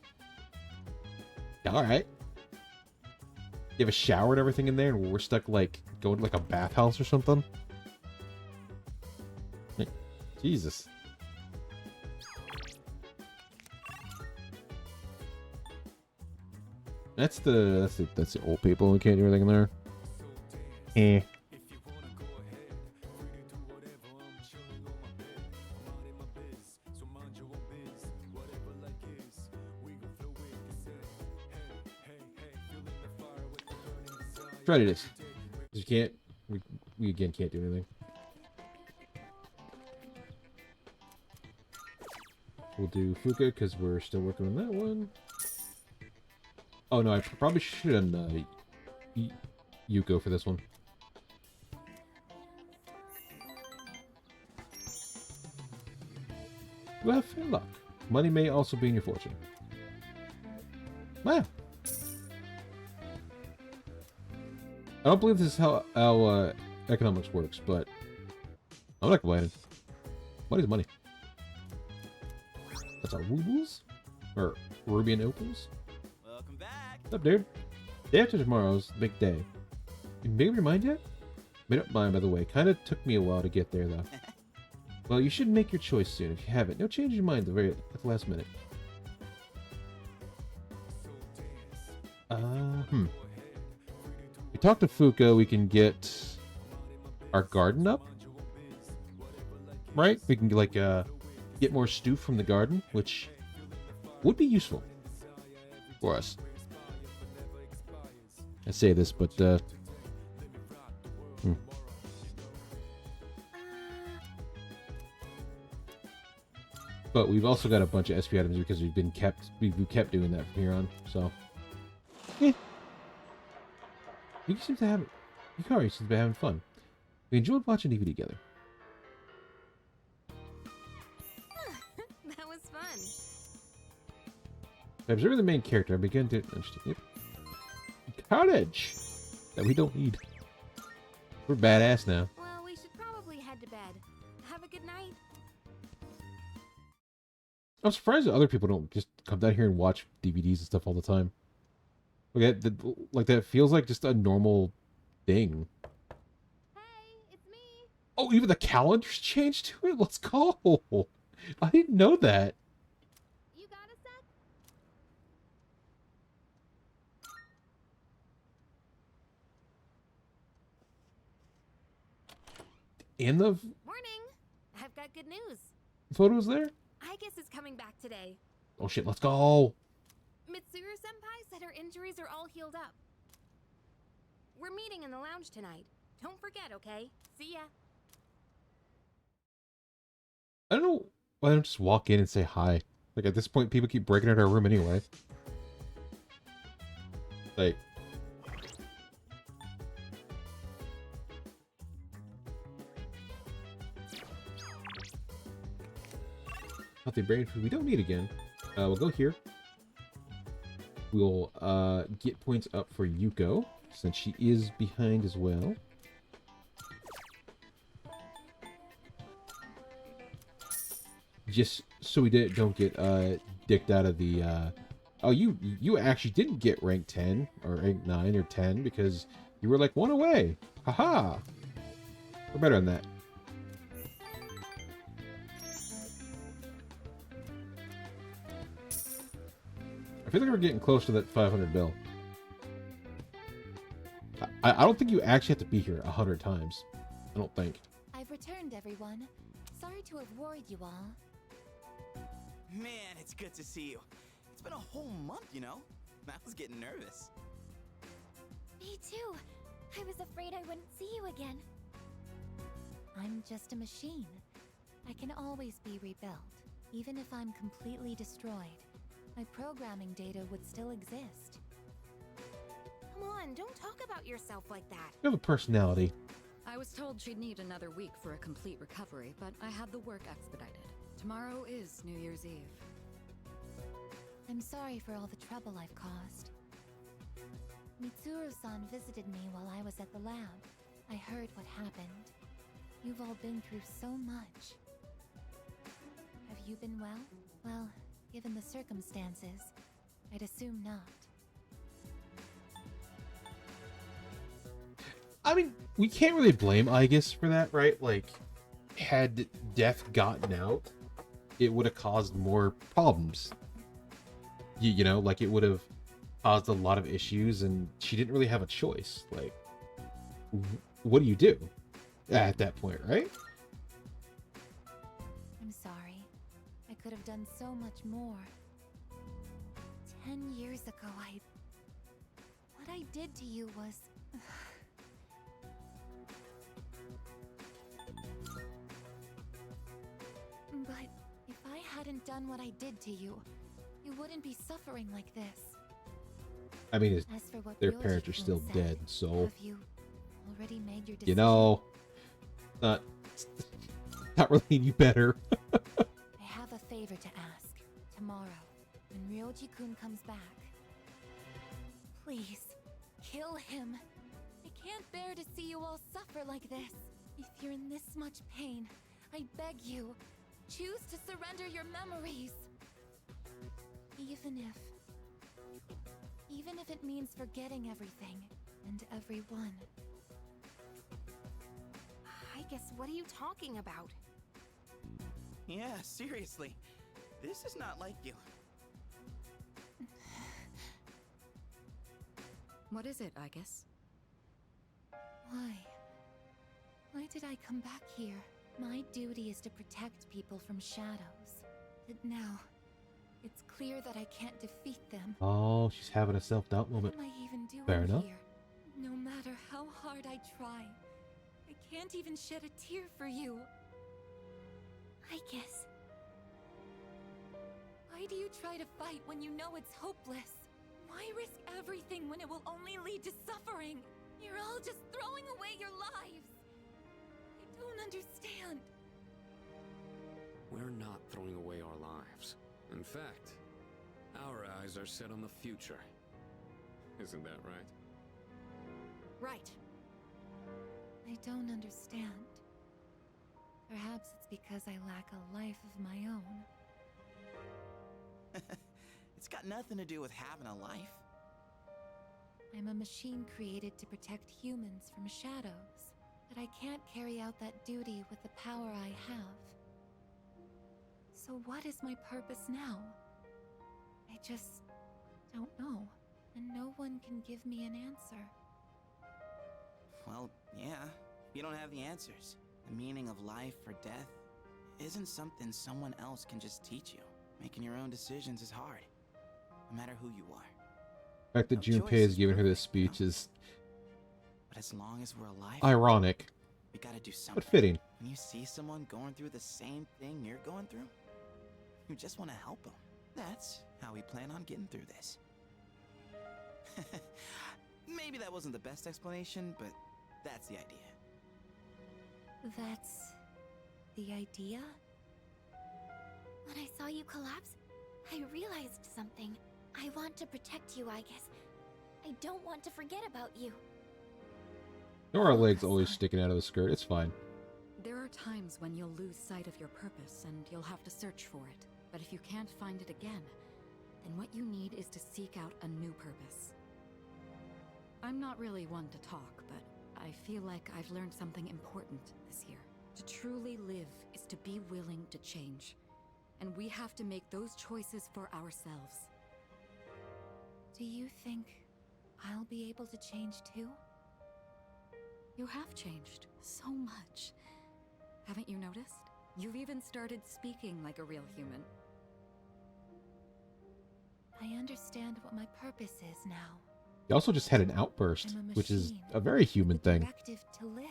alright. You have a shower and everything in there, and we're stuck like go to like a bathhouse or something. Like, Jesus. That's the old people who can't do anything in there. Eh. Try to this. You can't. We again can't do anything. We'll do Fuka because we're still working on that one. Oh no, I probably should have done Yuko for this one. You have fair luck. Money may also be in your fortune. Wow. I don't believe this is how economics works, but I'm not complaining. Money's money. That's our rubles? Or Rubian opals? Welcome back. What's up, dude? Day after tomorrow's the big day. You made up your mind yet? Made up mine, by the way. Kinda took me a while to get there, though. Well, you should make your choice soon if you haven't. No change your mind at the last minute. We talk to Fuka, we can get our garden up. Right? We can like get more stew from the garden, which would be useful for us. I say this, but But we've also got a bunch of SP items because we've kept doing that from here on. So, yeah. You seem to have Yukari seems to be having fun. We enjoyed watching DVD together. That was fun. By observing the main character, I began to understand. Yep. Cottage that we don't need. We're badass now. Well, we should probably head to bed. Have a good night. I'm surprised that other people don't just come down here and watch DVDs and stuff all the time. Like that feels like just a normal thing. Hey, it's me. Oh, even the calendar's changed to it? Let's go! I didn't know that. You got a sec? And the Morning. I've got good news. photos there? I guess it's coming back today. Oh shit, let's go! Mitsuru-senpai said her injuries are all healed up. We're meeting in the lounge tonight. Don't forget, okay? See ya. I don't know why I don't just walk in and say hi. Like, at this point, people keep breaking into our room anyway. Like... Healthy brain food we don't need again. We'll go here. We'll get points up for Yuko, since she is behind as well. Just so we don't get dicked out of the oh, you actually didn't get rank 10 or rank 9 or 10 because you were like one away. Haha. We're better than that. I feel like we're getting close to that 500 bill. I don't think you actually have to be here 100 times. I don't think. I've returned, everyone. Sorry to have worried you all. Man, it's good to see you. It's been a whole month, you know? I was getting nervous. Me too. I was afraid I wouldn't see you again. I'm just a machine. I can always be rebuilt. Even if I'm completely destroyed, my programming data would still exist. Come on, don't talk about yourself like that. You have a personality. I was told she'd need another week for a complete recovery, but I had the work expedited. Tomorrow is New Year's Eve. I'm sorry for all the trouble I've caused. Mitsuru-san visited me while I was at the lab. I heard what happened. You've all been through so much. Have you been well? Well, given the circumstances, I'd assume not. I mean, we can't really blame Aegis for that, right? Like, had Death gotten out, it would have caused more problems. You know, like, it would have caused a lot of issues, and she didn't really have a choice. Like, what do you do at that point, right? I'm sorry. I could have done so much more. 10 years ago, what I did to you was... But if I hadn't done what I did to you, you wouldn't be suffering like this. I mean, As for what their parents are still Ryoji-kun dead, said, so... have you already made your decision? You know, not really any better. I have a favor to ask. Tomorrow, when Ryoji-kun comes back, please, kill him. I can't bear to see you all suffer like this. If you're in this much pain, I beg you, choose to surrender your memories. Even if it means forgetting everything and everyone. I guess, what are you talking about? Yeah, seriously. This is not like you. What is it, Aegis? Why? Why did I come back here? My duty is to protect people from shadows. But now, it's clear that I can't defeat them. Oh, she's having a self-doubt moment. What am I even doing Fair enough. here? No matter how hard I try, I can't even shed a tear for you. I guess. Why do you try to fight when you know it's hopeless? Why risk everything when it will only lead to suffering? You're all just throwing away your lives. I don't understand. We're not throwing away our lives. In fact, our eyes are set on the future. Isn't that right? Right. I don't understand. Perhaps it's because I lack a life of my own. It's got nothing to do with having a life. I'm a machine created to protect humans from shadows, but I can't carry out that duty with the power I have. So what is my purpose now? I just don't know, and no one can give me an answer. Well, yeah, you don't have the answers. The meaning of life or death isn't something someone else can just teach you. Making your own decisions is hard, no matter who you are. The fact that No Junpei choice is is giving her this perfect, you know? speech is But as long as we're alive, ironic, we gotta do but something. fitting. When you see someone going through the same thing you're going through, you just want to help them. That's how we plan on getting through this. Maybe that wasn't the best explanation, but that's the idea. That's the idea? When I saw you collapse, I realized something. I want to protect you, I guess. I don't want to forget about you. Nor are legs always sticking out of the skirt. It's fine. There are times when you'll lose sight of your purpose and you'll have to search for it. But if you can't find it again, then what you need is to seek out a new purpose. I'm not really one to talk, but I feel like I've learned something important this year. To truly live is to be willing to change. And we have to make those choices for ourselves. Do you think I'll be able to change too? You have changed so much. Haven't you noticed? You've even started speaking like a real human. I understand what my purpose is now. He also just had an outburst, I'm a which is machine a very human with the thing. directive to live.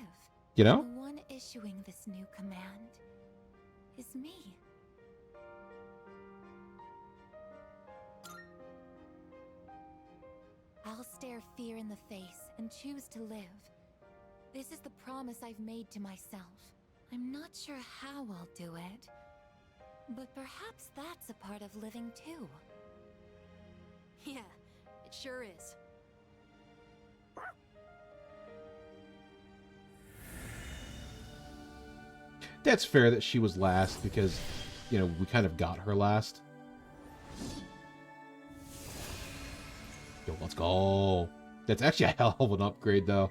You know? The one issuing this new command is me. I'll stare fear in the face and choose to live. This is the promise I've made to myself. I'm not sure how I'll do it, but perhaps that's a part of living too. Yeah, it sure is. That's fair that she was last because, you know, we kind of got her last. Yo, let's go. That's actually a hell of an upgrade, though.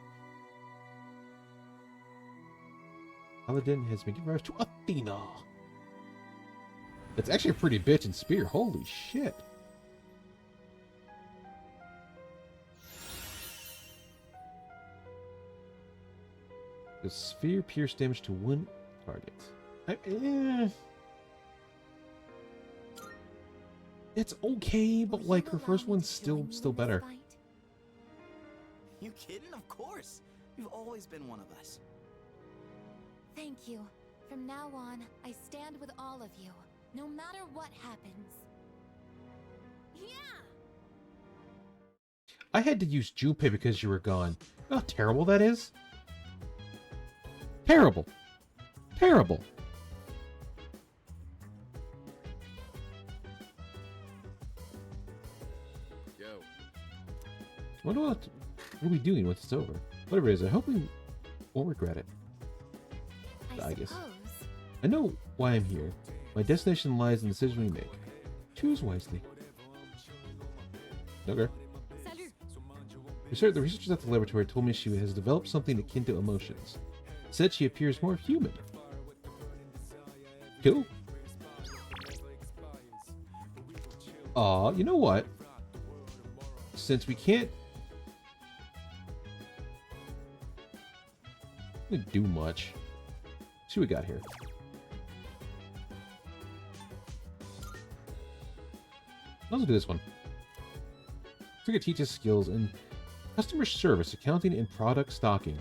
Paladin has been given rise to Athena. That's actually a pretty bitch and spear. Holy shit. The sphere pierce damage to one target. It's okay, but like her first one's still better. You kidding? Of course. You've always been one of us. Thank you. From now on, I stand with all of you, no matter what happens. Yeah! I had to use Junpei because you were gone. You know how terrible that is? Terrible. Terrible. Yo. I wonder what are we doing once it's over? Whatever it is, I hope we won't regret it. I guess. I know why I'm here. My destination lies in the decision we make. Choose wisely. Okay. The researchers at the laboratory told me she has developed something akin to emotions. Said she appears more human. Cool. You know what? Since we can't do much. See what we got here. Let's do this one. Figure teaches skills in customer service, accounting, and product stocking.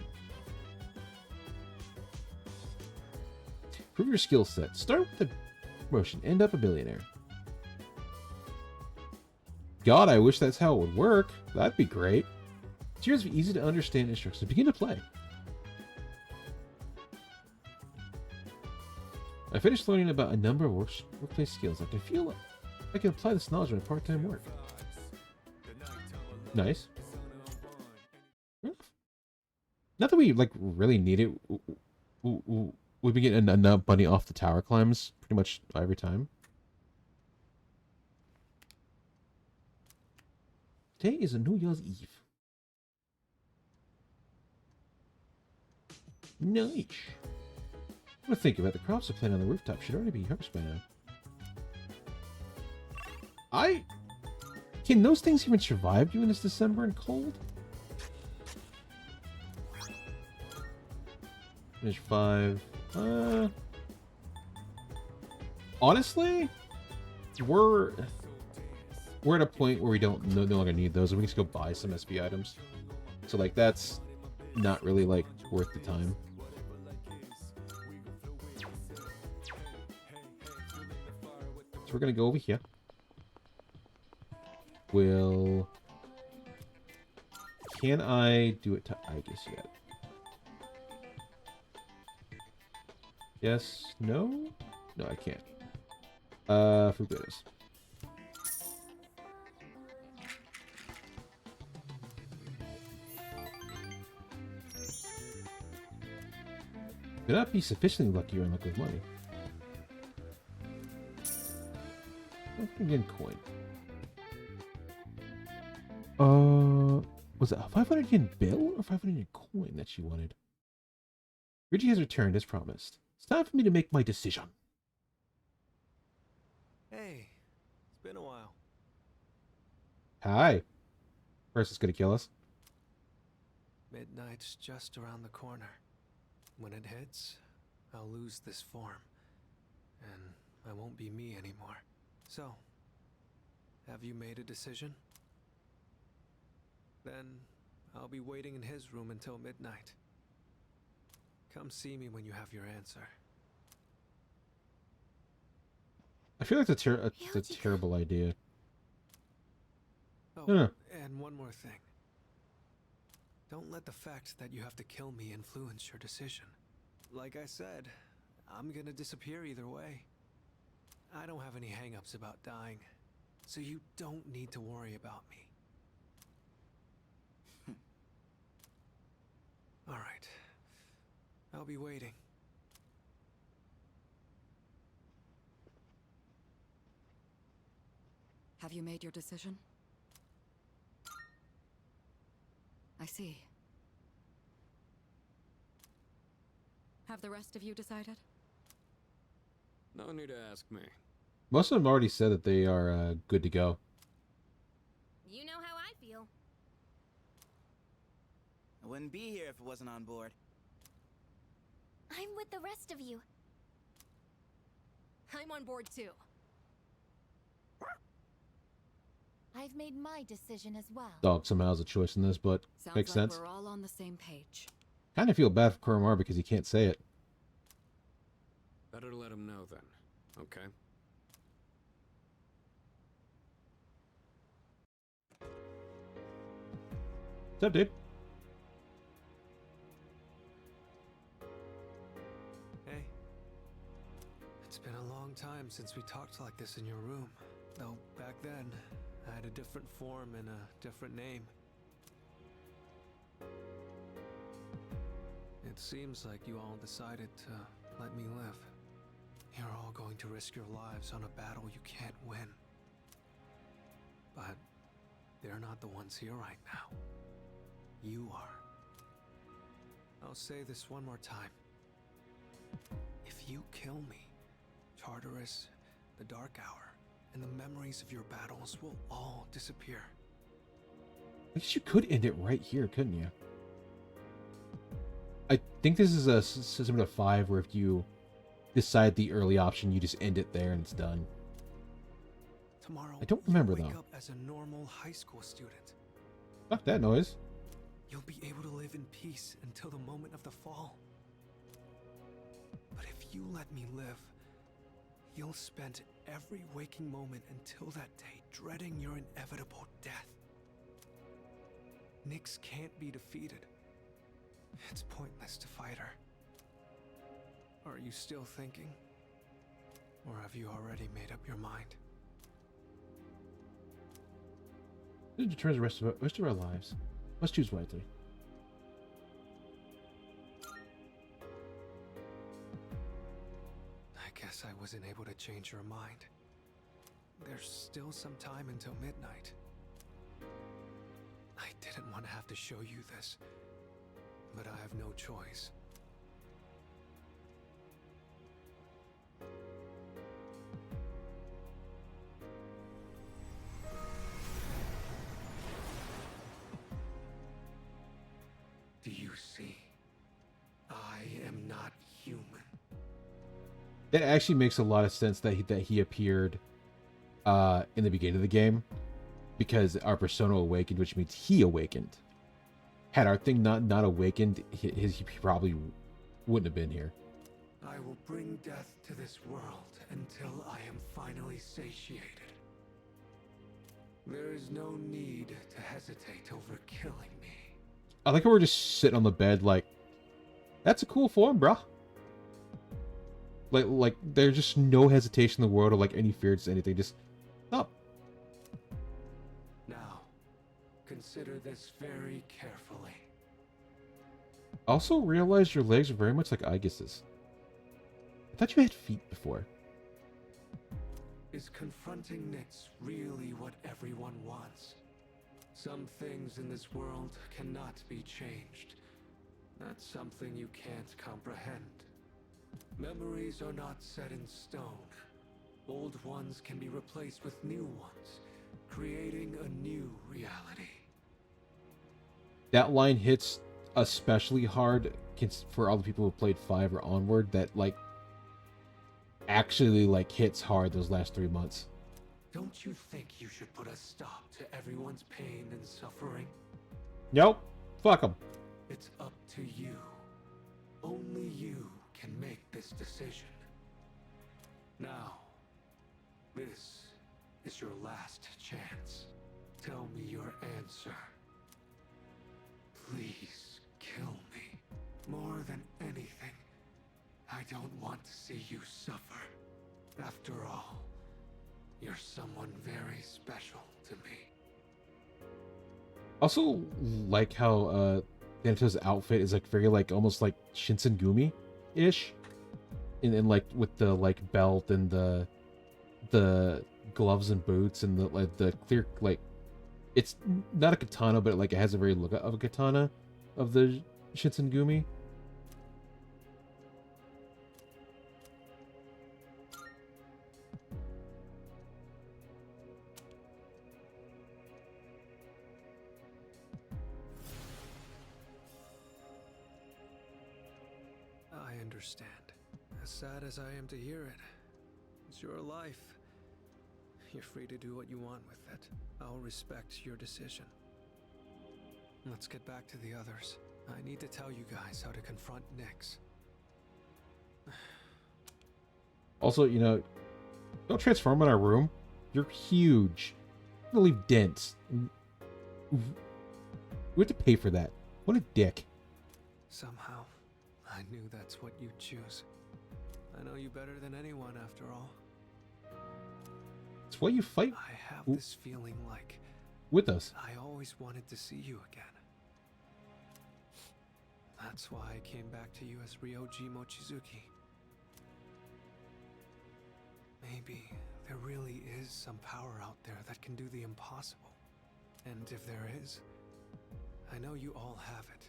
Prove your skill set. Start with a promotion. End up a billionaire. God, I wish that's how it would work. That'd be great. Here's easy to understand instructions. Begin to play. I finished learning about a number of workplace skills. I can feel like I can apply this knowledge in my part-time work. Nice. Not that we like really need it. We've been getting enough money off the tower climbs pretty much every time. Today is a New Year's Eve. Nice. What to think about the crops are planted on the rooftop should already be harvested by now. Can those things even survive during this December and cold? Finish 5. Honestly, we're at a point where we don't no longer need those, and we can just go buy some SB items. So like that's not really like worth the time. So we're gonna go over here. Can I do it to Aegis yet? Yes, no? No, I can't. Fugadas. Could not be sufficiently lucky or unlucky with money. Again, coin. Was it a 500 yen bill or 500 yen coin that she wanted? Reggie has returned as promised. It's time for me to make my decision. Hey, it's been a while. Hi. First, it's gonna kill us. Midnight's just around the corner. When it hits, I'll lose this form, and I won't be me anymore. So, have you made a decision? Then I'll be waiting in his room until midnight. Come see me when you have your answer. I feel like that's a terrible idea. Oh, No. and one more thing. Don't let the fact that you have to kill me influence your decision. Like I said, I'm gonna disappear either way. I don't have any hang-ups about dying, so you don't need to worry about me. All right. I'll be waiting. Have you made your decision? I see. Have the rest of you decided? No need to ask me. Most of them already said that they are good to go. You know how I feel. I wouldn't be here if it wasn't on board. I'm with the rest of you. I'm on board too. I've made my decision as well. Dog somehow has a choice in this, but Sounds makes like sense. we're all on the same page. Kind of feel bad for Kuromar because he can't say it. Better let him know then, okay? What's up, dude? Hey. It's been a long time since we talked like this in your room. Though back then, I had a different form and a different name. It seems like you all decided to let me live. You're all going to risk your lives on a battle you can't win. But they're not the ones here right now. You are. I'll say this one more time. If you kill me, Tartarus, the Dark Hour, and the memories of your battles will all disappear. I guess you could end it right here, couldn't you? I think this is a system of 5 where if you decide the early option, you just end it there and it's done. Tomorrow, I don't remember, you'll wake though. up as a normal high school student. Fuck that noise. You'll be able to live in peace until the moment of the fall. But if you let me live, you'll spend every waking moment until that day dreading your inevitable death. Nyx can't be defeated. It's pointless to fight her. Are you still thinking? Or have you already made up your mind? It determines the rest of our lives. Must choose wisely. I guess I wasn't able to change your mind. There's still some time until midnight. I didn't want to have to show you this, but I have no choice. Do you see? I am not human. That actually makes a lot of sense that he appeared in the beginning of the game, because our persona awakened, which means he awakened. Had our thing not awakened, he probably wouldn't have been here. I will bring death to this world until I am finally satiated. There is no need to hesitate over killing me. I like how we're just sitting on the bed like, that's a cool form, bruh. Like there's just no hesitation in the world or like any fear to anything. Just up. Now, consider this very carefully. Also realized your legs are very much like Aegis's. I thought you had feet before. Is confronting Nyx really what everyone wants? Some things in this world cannot be changed. That's something you can't comprehend. Memories are not set in stone. Old ones can be replaced with new ones, creating a new reality. That line hits especially hard for all the people who played 5 or onward. That like actually like hits hard those last 3 months. Don't you think you should put a stop to everyone's pain and suffering? Nope. Fuck them. It's up to you. Only you can make this decision. Now, this is your last chance. Tell me your answer. Please kill me. More than anything, I don't want to see you suffer. After all, you're someone very special to me. Also like how Dento's outfit is like very like almost like Shinsengumi-ish. And like with the like belt and the gloves and boots and the clear like it's not a katana, but like it has a very look of a katana of the Shinsengumi. understand. As sad as I am to hear it, it's your life. You're free to do what you want with it. I'll respect your decision. Let's get back to the others. I need to tell you guys how to confront Nyx. Also, you know, don't transform in our room. You're huge. You're gonna leave dents. We have to pay for that. What a dick. Somehow, I knew that's what you'd choose. I know you better than anyone, after all. It's why you fight I have this feeling like with us. I always wanted to see you again. That's why I came back to you as Ryoji Mochizuki. Maybe there really is some power out there that can do the impossible. And if there is, I know you all have it.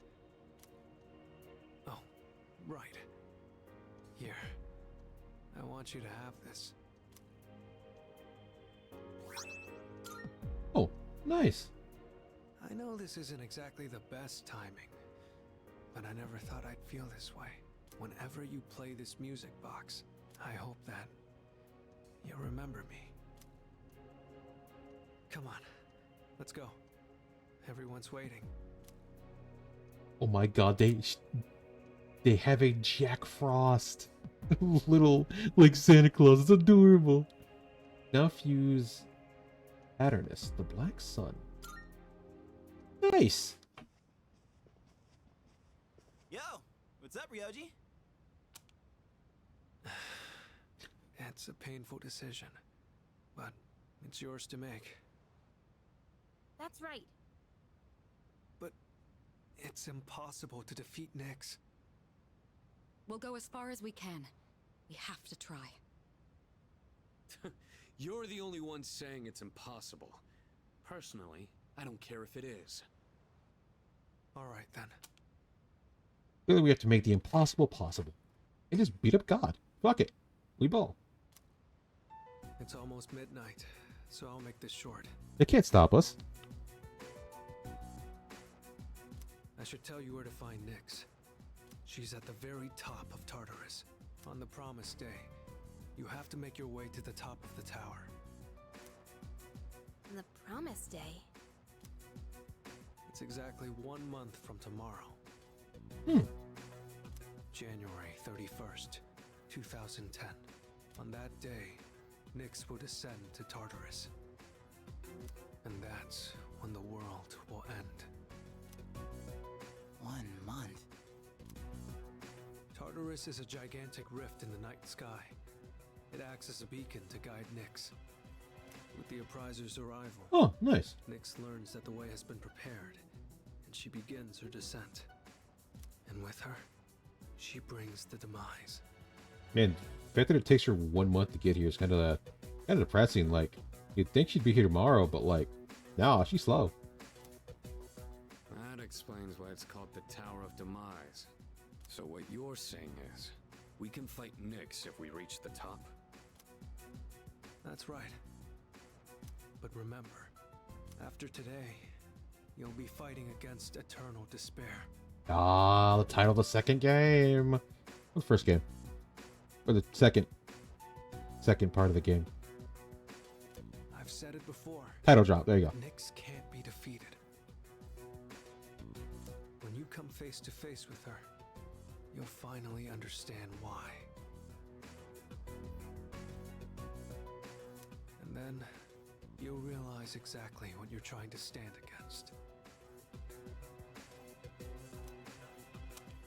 Oh, right. Here. I want you to have this. Oh, nice. I know this isn't exactly the best timing, but I never thought I'd feel this way. Whenever you play this music box, I hope that you remember me. Come on, let's go. Everyone's waiting. Oh my god, they have a Jack Frost little like Santa Claus. It's adorable. Now fuse Paternus, the Black Sun. Nice. Yo, what's up, Ryoji? It's a painful decision, but it's yours to make. That's right. But it's impossible to defeat Nyx. We'll go as far as we can. We have to try. You're the only one saying it's impossible. Personally, I don't care if it is. All right, then. Clearly we have to make the impossible possible. And just beat up God. Fuck it. We ball. It's almost midnight, so I'll make this short. They can't stop us. I should tell you where to find Nyx. She's at the very top of Tartarus. On the promised day, you have to make your way to the top of the tower. The promised day. It's exactly 1 month from tomorrow. January 31st, 2010. On that day, Nyx will descend to Tartarus. And that's when the world will end. 1 month. Tartarus is a gigantic rift in the night sky. It acts as a beacon to guide Nyx. With the Appriser's arrival, Oh, nice. Nyx learns that the way has been prepared, and she begins her descent. And with her, she brings the demise. Man, the fact that it takes her 1 month to get here is kind of depressing. Like, you'd think she'd be here tomorrow, but like, nah, she's slow. That explains why it's called the Tower of Demise. So what you're saying is, we can fight Nyx if we reach the top? That's right. But remember, after today, you'll be fighting against eternal despair. Ah, the title of the second game. Or the first game. Or the second part of the game. I've said it before. Title drop, there you go. Nyx can't be defeated. When you come face to face with her, you'll finally understand why. And then, you'll realize exactly what you're trying to stand against.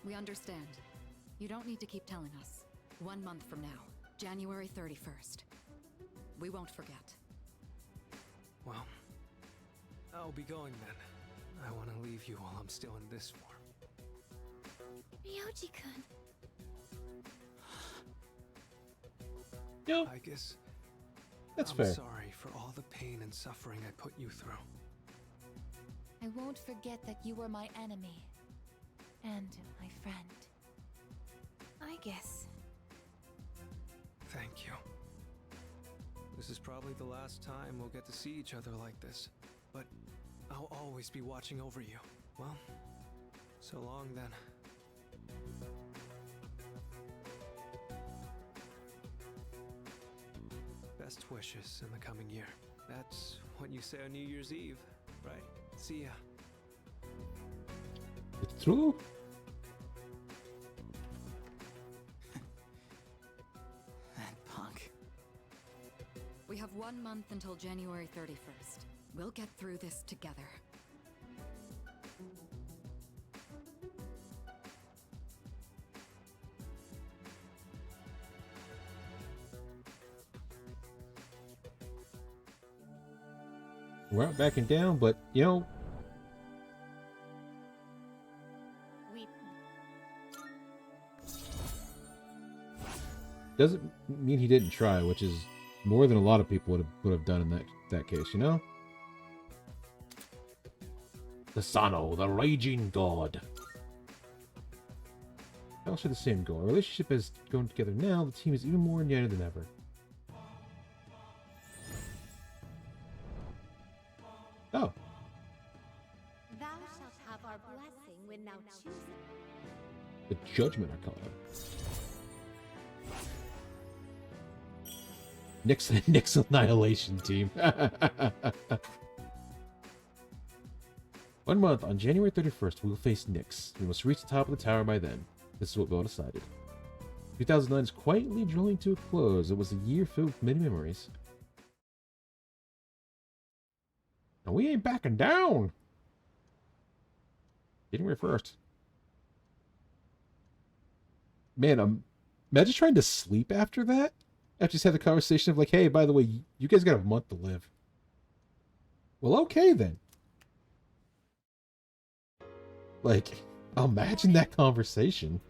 We understand. You don't need to keep telling us. 1 month from now, January 31st. We won't forget. Well, I'll be going then. I want to leave you while I'm still in this form. Ryoji-kun. Yo, I guess that's I'm fair. sorry for all the pain and suffering I put you through. I won't forget that you were my enemy. And my friend. I guess. Thank you. This is probably the last time we'll get to see each other like this, but I'll always be watching over you. Well, so long then. best wishes in the coming year. That's what you say on New Year's Eve, right? See ya. It's true. That punk. We have 1 month until January 31st. We'll get through this together. We're not backing down, but you know, We doesn't mean he didn't try, which is more than a lot of people would have done in that case, you know? The Sano, the raging god. They all share the same goal. Our relationship is going together now. The team is even more united than ever. Oh, thou shalt have our blessing when thou choosest. the Judgment Arcana. Nick's Annihilation Team. 1 month, on January 31st, we will face Nyx. We must reach the top of the tower by then. This is what we all decided. 2009 is quietly drawing to a close. It was a year filled with many memories. And we ain't backing down! January 1st. Man, imagine trying to sleep after that? After just had the conversation of like, hey, by the way, you guys got a month to live. Well, okay then. Like, imagine that conversation.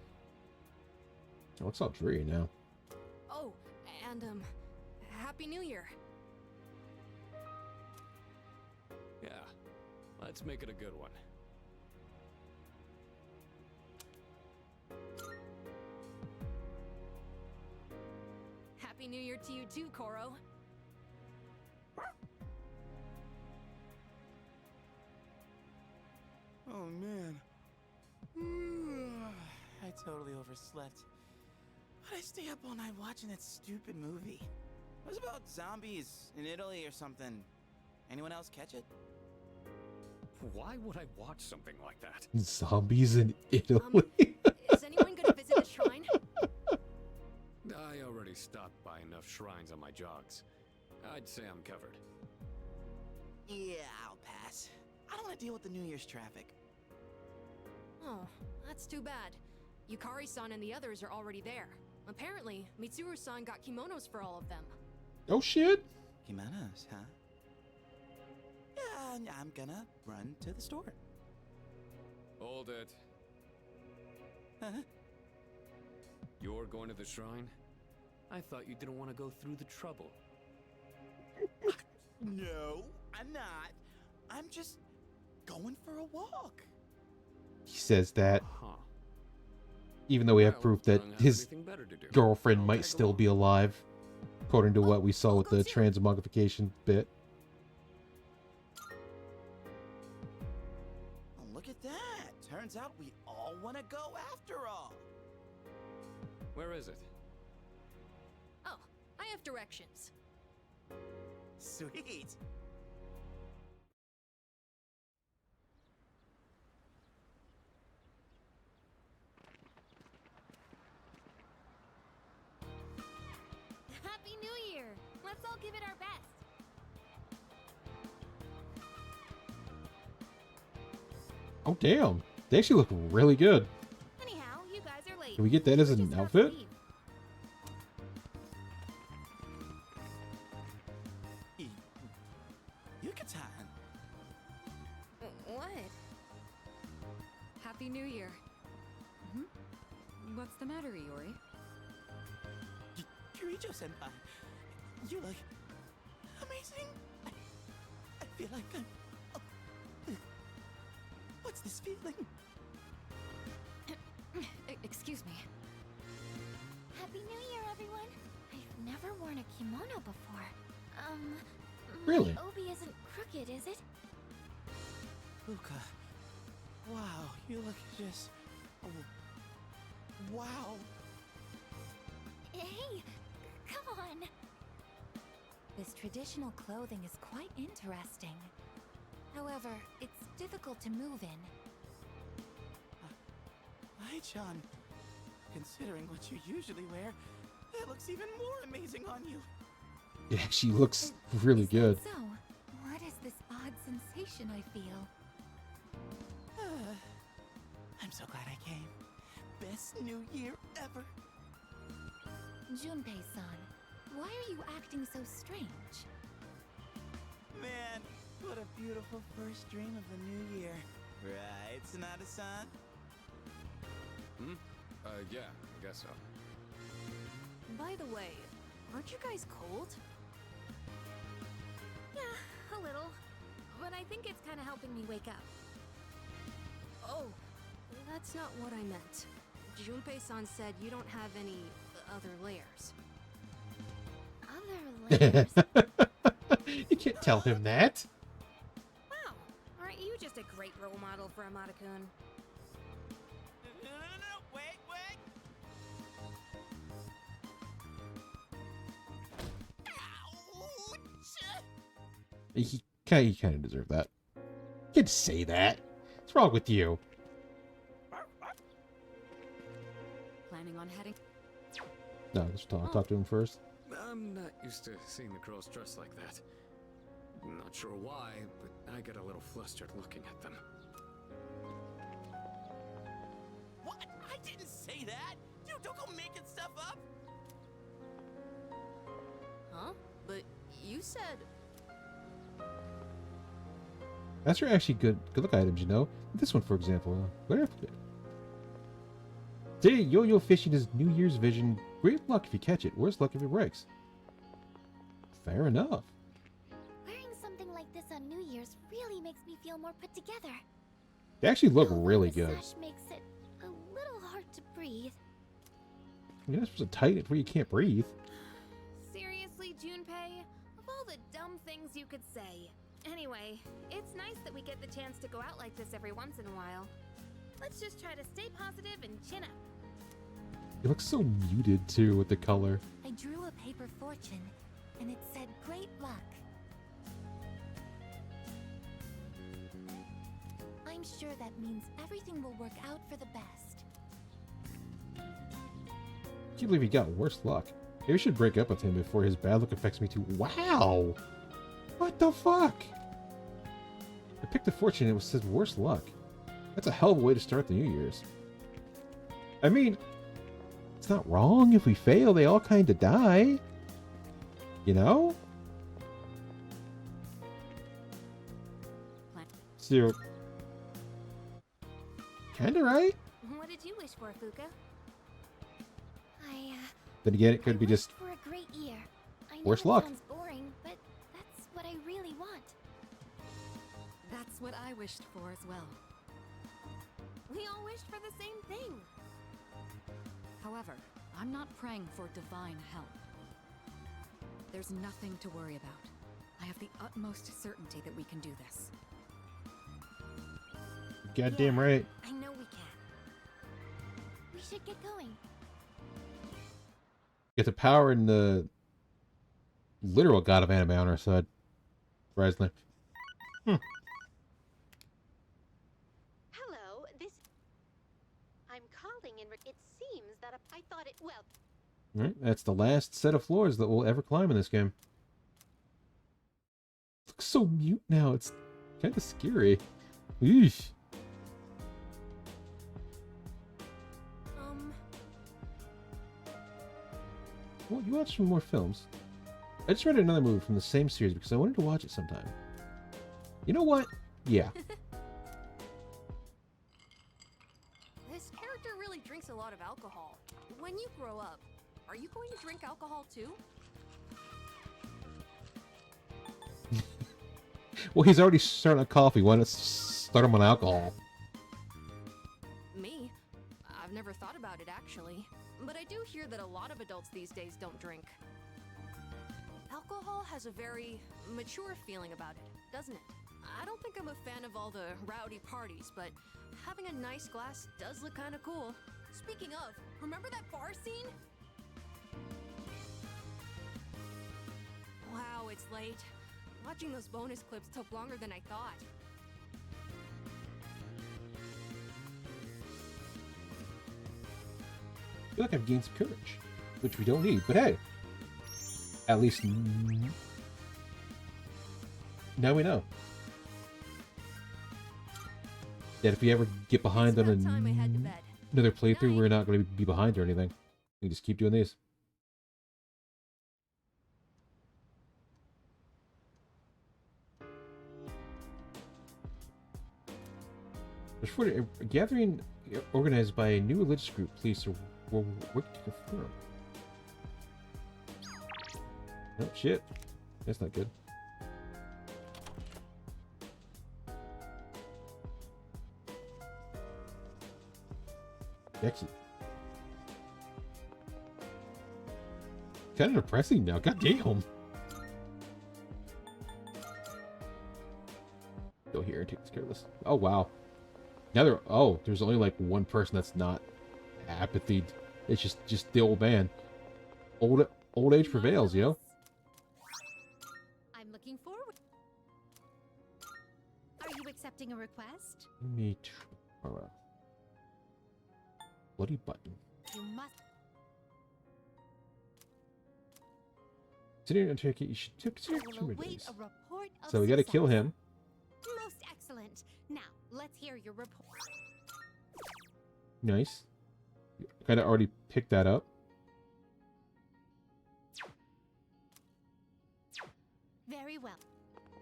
Oh, it's all dreary now. Oh, and Happy New Year. Yeah, let's make it a good one. Happy New Year to you too, Koro. Oh man. I totally overslept. Why'd I stay up all night watching that stupid movie? It was about zombies in Italy or something. Anyone else catch it? Why would I watch something like that? Zombies in Italy? Is anyone gonna visit the shrine? I already stopped by enough shrines on my jogs. I'd say I'm covered. Yeah, I'll pass. I don't want to deal with the New Year's traffic. Oh, that's too bad. Yukari-san and the others are already there. Apparently, Mitsuru-san got kimonos for all of them. Oh shit! Kimonos, huh? Yeah, I'm gonna run to the store. Hold it. Huh? You're going to the shrine? I thought you didn't want to go through the trouble. No, I'm not. I'm just going for a walk. He says that, Huh. even though we have Well, proof that I don't have his anything better to do. girlfriend I'll might tag still along. be alive, according to what we saw I'll with go the too. transmogrification bit. Oh, look at that. Turns out we all want to go after all. Where is it? Oh, I have directions. Sweet. Happy New Year! Let's all give it our best. Oh damn, they actually look really good. Anyhow, you guys are late. Can we get that as We're an just about to outfit? leave. Yucatan. What? Happy New Year. What's the matter, Iori? Kirijo-senpai, you look amazing. I feel like I'm... what's this feeling? Excuse me. Happy New Year, everyone! I've never worn a kimono before. Really? My obi isn't crooked, is it? Luca, wow, you look just... oh, wow. Hey, come on! This traditional clothing is quite interesting. However, it's difficult to move in. Hi, John. Considering what you usually wear, it looks even more amazing on you. It actually looks really Is that good. So, what is this odd sensation I feel? I'm so glad I came. Best New Year ever. Junpei-san, why are you acting so strange? Man, what a beautiful first dream of the new year. Right, Sonata-san? Yeah, I guess so. By the way, aren't you guys cold? Yeah, a little. But I think it's kind of helping me wake up. Oh, that's not what I meant. Junpei-san said you don't have any other layers. Other layers? You can't tell him that. Wow, aren't you just a great role model for Amada-kun? No, wait. He kind of deserved that. You can't say that. What's wrong with you? Planning on heading? No, let's talk to him first. I'm not used to seeing the girls dressed like that. Not sure why, but I get a little flustered looking at them. What? I didn't say that! You don't go making stuff up! Huh? But you said... That's are actually good look items, you know. This one, for example. Where did I put it? Today, yo-yo fishing is New Year's vision. Great luck if you catch it. Worse luck if it breaks. Fair enough. Wearing something like this on New Year's really makes me feel more put together. They actually look Although really the good. sash makes it a little hard to breathe. You're not supposed to tighten it where you can't breathe. Seriously, Junpei? Of all the dumb things you could say. Anyway, it's nice that we get the chance to go out like this every once in a while. Let's just try to stay positive and chin up. It looks so muted, too, with the color. I drew a paper fortune, and it said great luck. I'm sure that means everything will work out for the best. I can't believe he got worse luck. Maybe we should break up with him before his bad luck affects me too. Wow! What the fuck? I picked a fortune and it said worse luck. That's a hell of a way to start the New Year's. I mean, it's not wrong if we fail. They all kind of die. You know? So, kind of right? What did you wish for, Fuka? Then again, it could be just for a great year. I know worse it luck. sounds boring, but that's what I really want. That's what I wished for as well. We all wished for the same thing. However, I'm not praying for divine help. There's nothing to worry about. I have the utmost certainty that we can do this. goddamn right. I know we can. We should get going. Get the power and the literal god of anime on our side. Surprisingly. Hello, I'm calling in. It seems that I thought it. Well. Alright, that's the last set of floors that we'll ever climb in this game. It looks so mute now. It's kind of scary. Eesh. Well, you watch some more films. I just rented another movie from the same series because I wanted to watch it sometime. You know what? Yeah. This character really drinks a lot of alcohol. When you grow up, are you going to drink alcohol too? Well, he's already starting on coffee. Why not start him on alcohol? Me? I've never thought about it actually. But I do hear that a lot of adults these days don't drink. Alcohol has a very mature feeling about it, doesn't it? I don't think I'm a fan of all the rowdy parties, but having a nice glass does look kind of cool. Speaking of, remember that bar scene? Wow, it late. Watching those bonus clips took longer than I thought. I feel like I've gained some courage, which we don't need, but hey, at least now we know that if we ever get behind on another playthrough, we're not going to be behind or anything. We just keep doing these. There's a gathering organized by a new religious group. Police are working to confirm. Oh shit, that's not good. Actually, kind of depressing now. God damn. Go here and take this care of this. Oh wow. Now there's only like one person that's not apathy. It's just the old man. Old age prevails, yo. I'm looking forward. Are you accepting a request? Me too. Alright. Bloody button. You must. Considering Undertaker, you should consider I will 2 await days. a report of So we gotta kill success. him. Most excellent. Now, let's hear your report. Nice. Kind of already picked that up. Very well.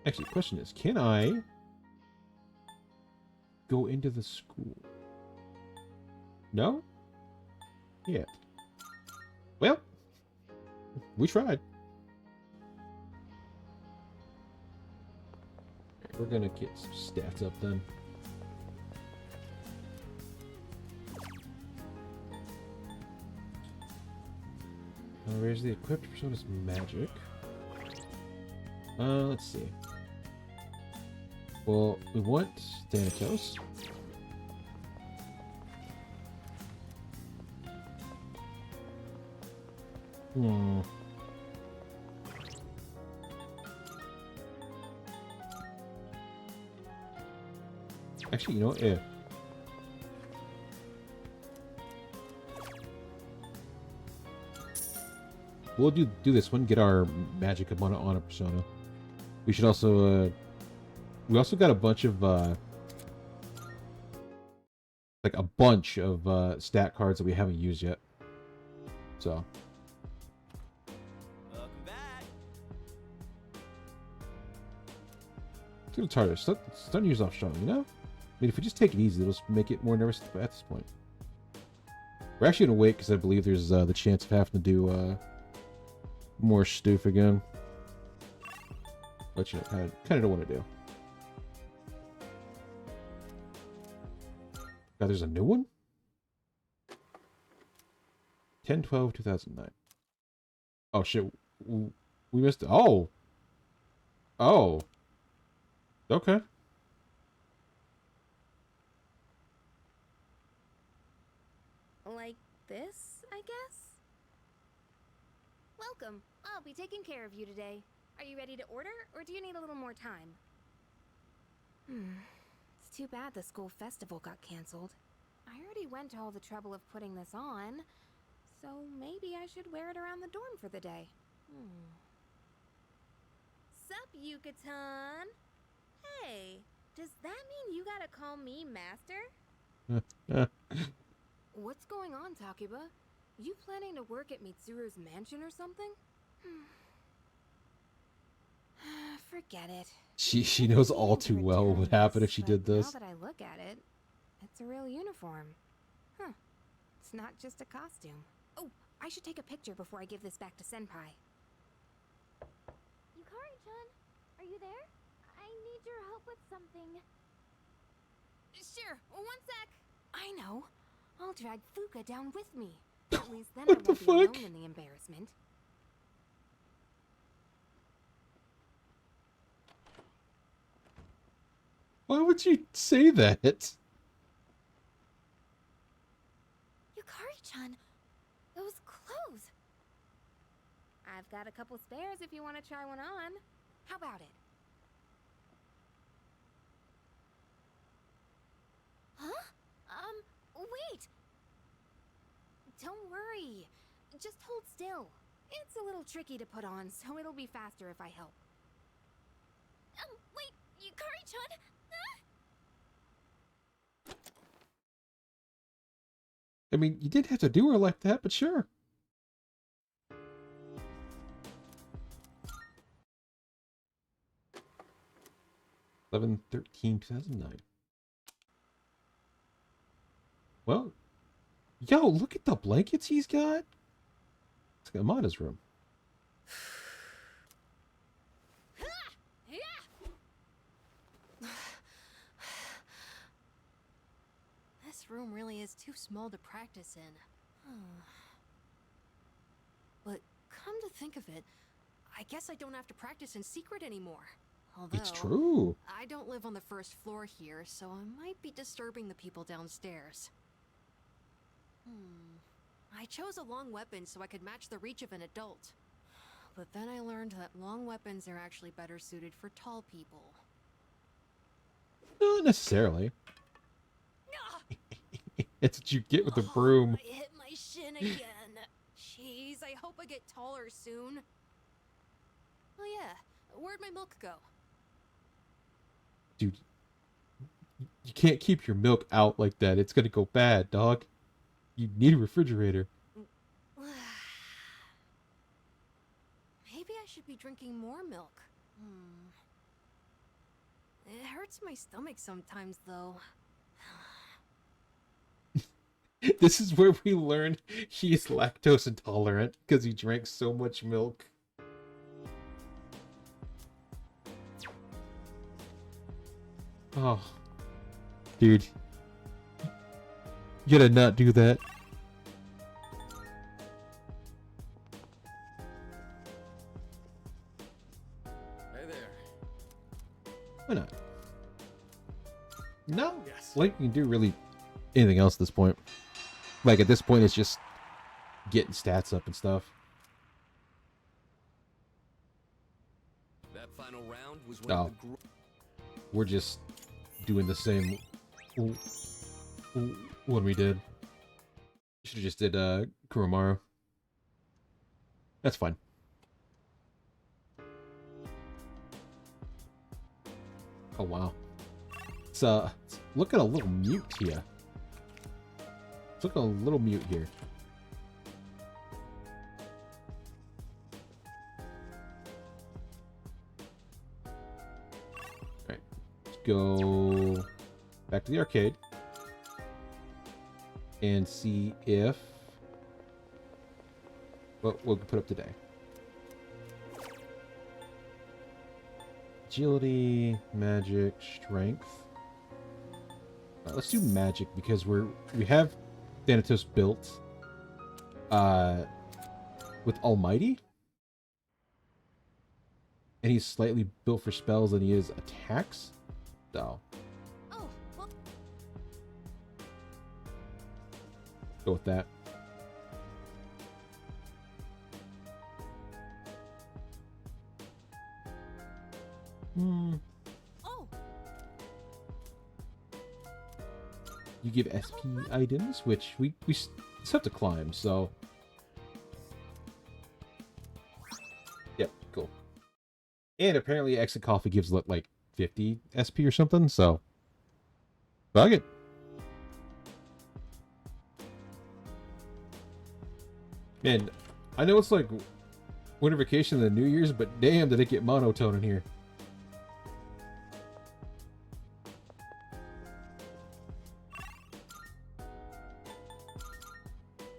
Actually, the question is, can I go into the school? No? Yeah. Well, we tried. We're gonna get some stats up then. Raise the equipped persona's magic. Let's see. Well, we want Thanatos. Actually, you know what? Yeah. We'll do this one, get our magic on a persona. We should also, we also got a bunch of, like a bunch of, stat cards that we haven't used yet. So. Welcome back. It's harder. Starting to use off strong, you know? I mean, if we just take it easy, it'll make it more nervous at this point. We're actually gonna wait because I believe there's the chance of having to do more stoof again. But you know, kind of don't want to do. God, there's a new one? 10/12/2009. Oh shit, we missed it. Oh! Oh! Okay. Like this, I guess? Welcome. I'll be taking care of you today. Are you ready to order, or do you need a little more time? It's too bad the school festival got canceled. I already went to all the trouble of putting this on, so maybe I should wear it around the dorm for the day. Sup, Yucatan? Hey, does that mean you gotta call me master? What's going on, Takiba? You planning to work at Mitsuru's mansion or something? Forget it. She knows all too well what would happen if she did this. Now that I look at it, it's a real uniform. Huh. It's not just a costume. Oh, I should take a picture before I give this back to Senpai. Yukari-chan, are you there? I need your help with something. Sure, 1 sec. I know. I'll drag Fuka down with me. At least then What I the won't be fuck? alone in the embarrassment. Why would you say that? Yukari-chan, those clothes. I've got a couple spares if you want to try one on. How about it? Huh? Wait! Don't worry. Just hold still. It's a little tricky to put on, so it'll be faster if I help. Wait! Yukari-chan! I mean, you didn't have to do her like that, but sure. (11/13/2009). Well, yo, look at the blankets he's got. It's like Amada's room. This room really is too small to practice in. But come to think of it, I guess I don't have to practice in secret anymore. Although, It's true. I don't live on the first floor here, so I might be disturbing the people downstairs. I chose a long weapon so I could match the reach of an adult. But then I learned that long weapons are actually better suited for tall people. Not necessarily. It's what you get with the broom. I hit my shin again. Jeez, I hope I get taller soon. Oh yeah, where'd my milk go? Dude, you can't keep your milk out like that. It's gonna go bad, dog. You need a refrigerator. Maybe I should be drinking more milk. It hurts my stomach sometimes, though. This is where we learn he's lactose intolerant because he drank so much milk. Oh, dude, you gotta not do that. Hey there. Why not? No, Yes. Link can do really anything else at this point. Like at this point, it's just getting stats up and stuff. That final round was one Oh. of the We're just doing the same one we did. Should have just did Kuromaru. That's fine. Oh wow. It's looking a little mute here. It's looking a little mute here. Alright. Let's go back to the arcade. And see if what we can put up today. Agility, magic, strength. Let's do magic because we have Thanatos built with Almighty. And he's slightly built for spells than he is attacks. So Oh, well, go with that. oh, You give SP items, which we still have to climb, so yep, cool. And apparently exit coffee gives like 50 SP or something, so fuck it. Man, I know it's like winter vacation and the New Year's, but damn did it get monotone in here.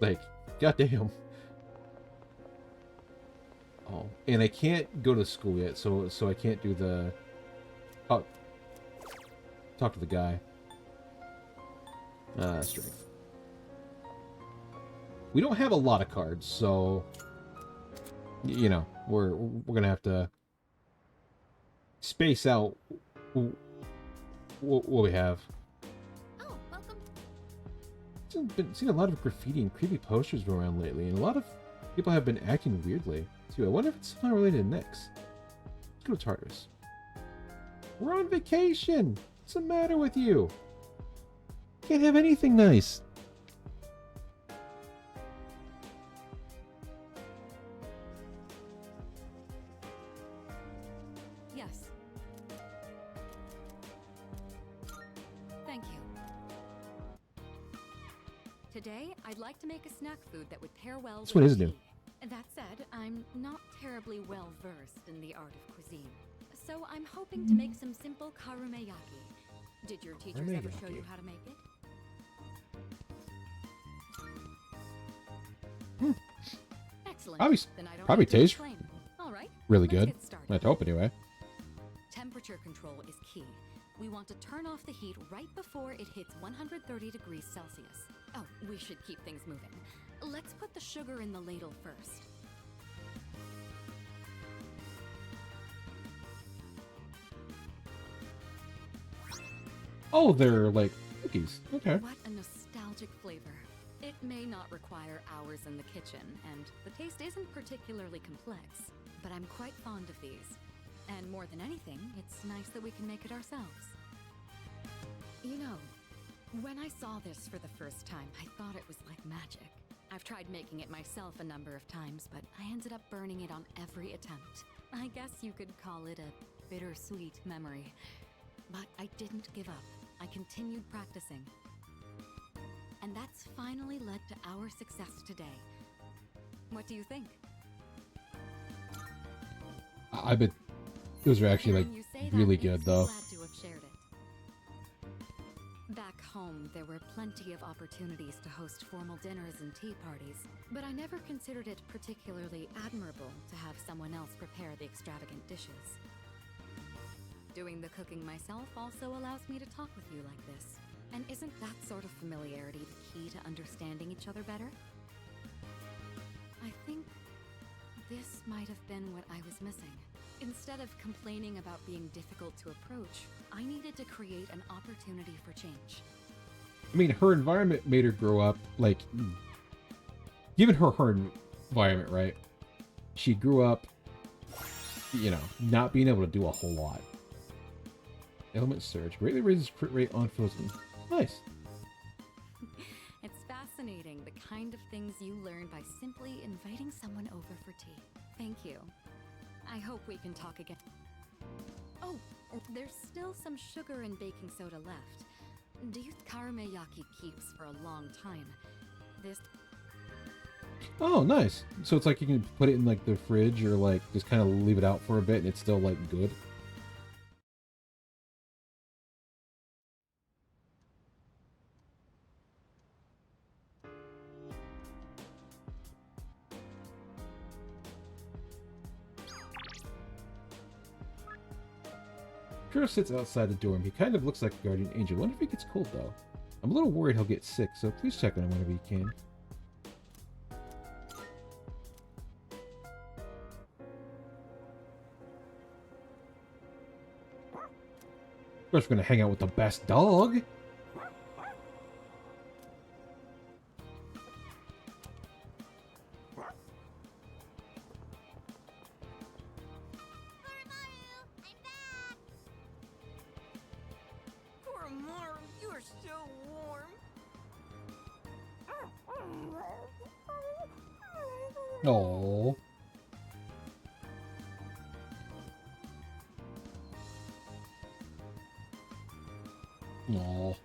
Like, goddamn. Oh, and I can't go to school yet, so I can't do the talk to the guy. Strength. We don't have a lot of cards, so you know we're gonna have to space out what we have. Oh, welcome. Been seeing a lot of graffiti and creepy posters go around lately, and a lot of people have been acting weirdly too. I wonder if it's somehow related to Nyx. Let's go to Tartarus. We're on vacation. What's the matter with you? Can't have anything nice. Yes. Thank you. Today, I'd like to make a snack food that would pair well This with one is new. tea. That said, I'm not terribly well versed in the art of cuisine. So I'm hoping to make some simple karumeyaki. Did your teachers ever show you how to make it? Excellent. Then I don't Probably have to tastes explain. All right. really let's good. get started. I'd hope anyway. Temperature control is key. We want to turn off the heat right before it hits 130 degrees Celsius. Oh, we should keep things moving. Let's put the sugar in the ladle first. Oh, they're like cookies. Okay. What a nostalgic flavor. It may not require hours in the kitchen, and the taste isn't particularly complex, but I'm quite fond of these. And more than anything, it's nice that we can make it ourselves. You know, when I saw this for the first time, I thought it was like magic. I've tried making it myself a number of times, but I ended up burning it on every attempt. I guess you could call it a bittersweet memory. But I didn't give up. I continued practicing. And that's finally led to our success today. What do you think? I bet those are actually like Hearing you say that really makes good me though. glad to have shared it. Back home, there were plenty of opportunities to host formal dinners and tea parties, but I never considered it particularly admirable to have someone else prepare the extravagant dishes. Doing the cooking myself also allows me to talk with you like this. And isn't that sort of familiarity the key to understanding each other better? I think this might have been what I was missing. Instead of complaining about being difficult to approach, I needed to create an opportunity for change. I mean, her environment made her grow up, like, given her environment, right? She grew up, you know, not being able to do a whole lot. Element surge greatly raises crit rate on frozen. Nice. It's fascinating the kind of things you learn by simply inviting someone over for tea. Thank you. I hope we can talk again. Oh, there's still some sugar and baking soda left. Do you karumeyaki keeps for a long time? This... Oh, nice. So it's like you can put it in like the fridge or like just kind of leave it out for a bit and it's still like good. Kuro sits outside the dorm. He kind of looks like a guardian angel. Wonder if he gets cold though. I'm a little worried he'll get sick, so please check on him whenever you can. Of course, we're gonna hang out with the best dog. You are so warm. Oh. Oh.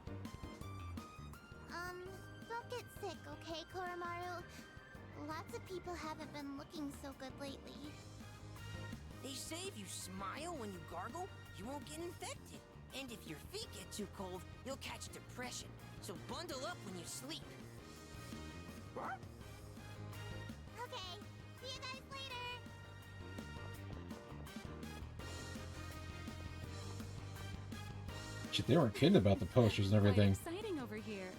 Don't get sick, okay, Koromaru? Lots of people haven't been looking so good lately. They say if you smile when you gargle, you won't get infected. And if your feet get too cold, you'll catch depression. So bundle up when you sleep. Okay, see you guys later! Shit, they weren't kidding about the posters and everything. Quite exciting over here.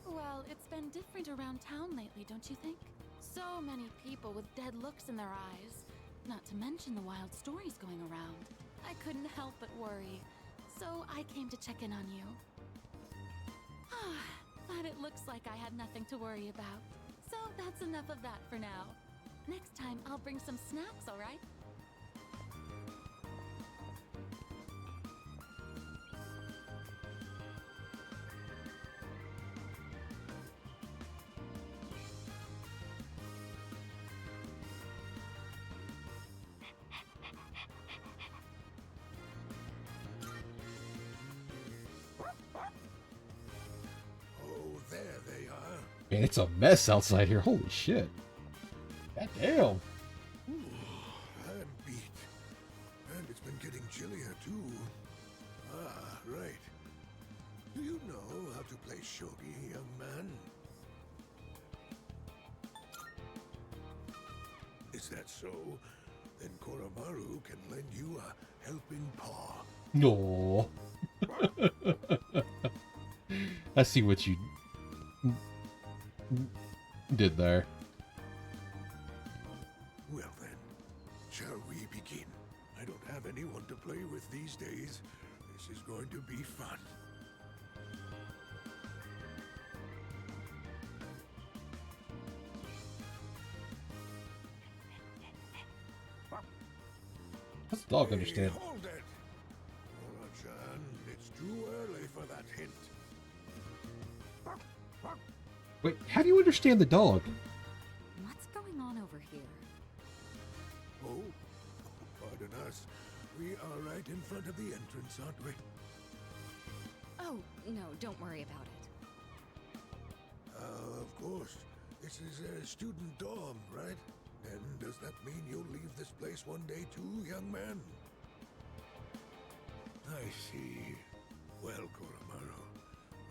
Well, it's been different around town lately, don't you think? So many people with dead looks in their eyes. Not to mention the wild stories going around. I couldn't help but worry. So I came to check in on you. But it looks like I had nothing to worry about. So that's enough enough of that for now. Next time, I'll bring some snacks, all right? Oh, there they are. Man, it's a mess outside here. Holy shit. God damn. I'm beat. And it's been getting chillier, too. Ah, right. Do you know how to play shogi, young man? Is that so? Then Koromaru can lend you a helping paw. No. I see what you did there. Well then, shall we begin? I don't have anyone to play with these days. This is going to be fun. What's the dog understand? Hold it! Chan, it's too early for that hint. Wait, how do you understand the dog? What's going on over here? Oh, pardon us. We are right in front of the entrance, aren't we? Oh, no, don't worry about it. Of course. This is a student dorm, right? And does that mean you'll leave this place one day too, young man? I see. Well, Koromaru,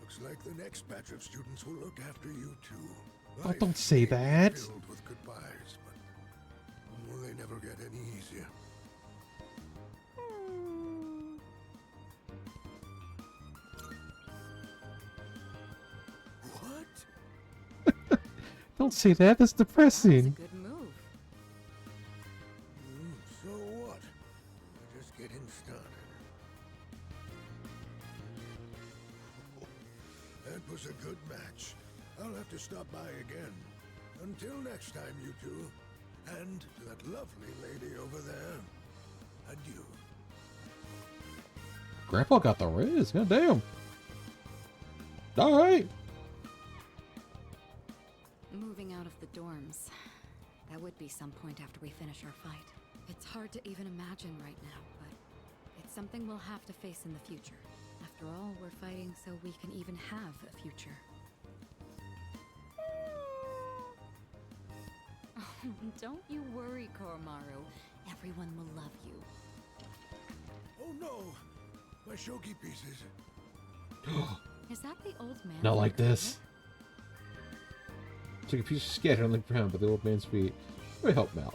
looks like the next batch of students will look after you too. Oh, don't say that. Filled with goodbyes, but they never get any easier. What? Don't say that. That's depressing. Good move. So what? We're just getting started. That was a good match. I'll have to stop by again. Until next time, you two. And to that lovely lady over there, adieu. Grandpa got the riz. God damn. All right. Moving out of the dorms. That would be some point after we finish our fight. It's hard to even imagine right now, but it's something we'll have to face in the future. After all, we're fighting so we can even have a future. Don't you worry, Koromaru. Everyone will love you. Oh no! My shogi pieces. Is that the old man? Not like this. Took a piece of scatter on the ground, but the old man's feet. We help him out.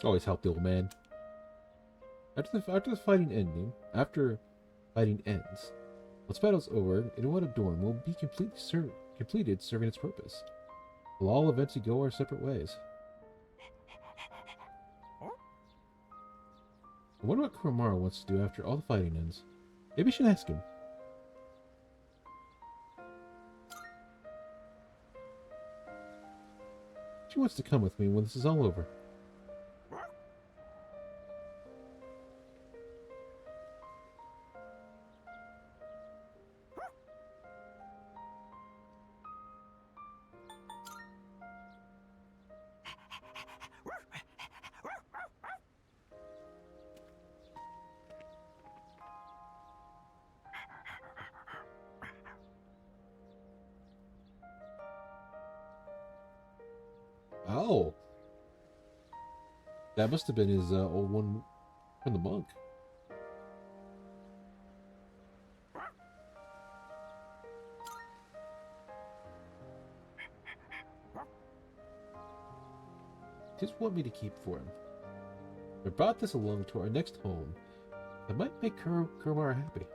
Always help the old man. After the fighting ends, once battle's over, Inuada Dorm will be completed, serving its purpose. We'll all eventually go our separate ways. I wonder what Koromaru wants to do after all the fighting ends. Maybe I should ask him. She wants to come with me when this is all over. Oh. That must have been his old one from the monk. Just want me to keep for him. If I brought this along to our next home, that might make Koromaru happy.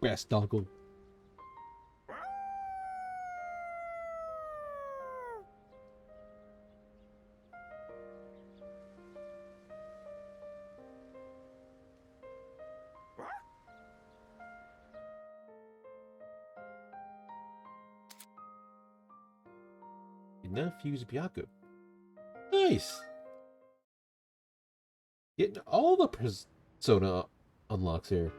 Best uncle. You now fuse Byaku. Nice! Getting all the persona unlocks here.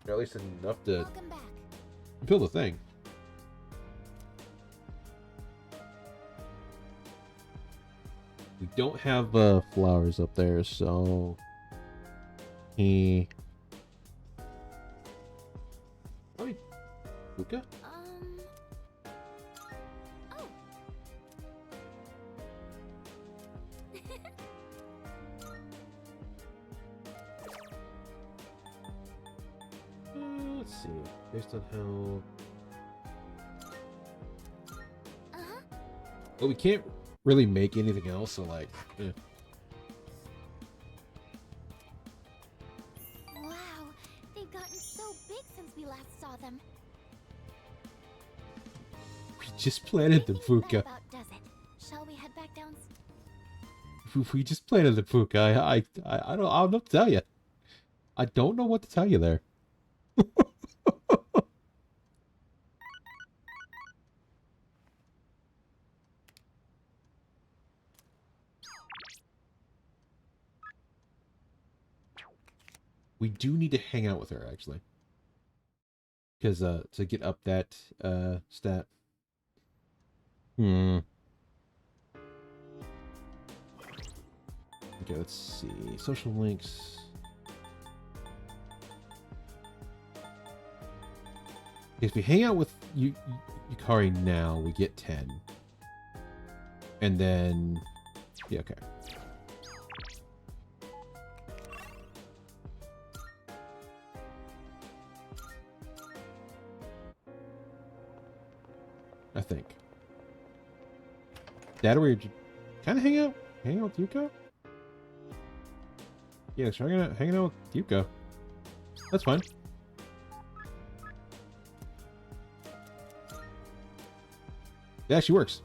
Or at least enough to fill the thing. We don't have flowers up there, so he. Oh, Luca? Oh. Let's see. Based on how. Well, we can't really make anything else, so like. Wow, they've gotten so big since we last saw them. We just planted the Fuka. About does it? Shall we head back down? We just planted the Fuka. I don't know what to tell you. I don't know what to tell you there. We do need to hang out with her, actually. Because, to get up that, stat. Okay, let's see. Social links. If we hang out with Yukari now, we get 10. And then... Yeah, okay. I think. That or we kind of hang out with Yuko? Yeah, so we're gonna hang out with Yuko. That's fine. It actually works.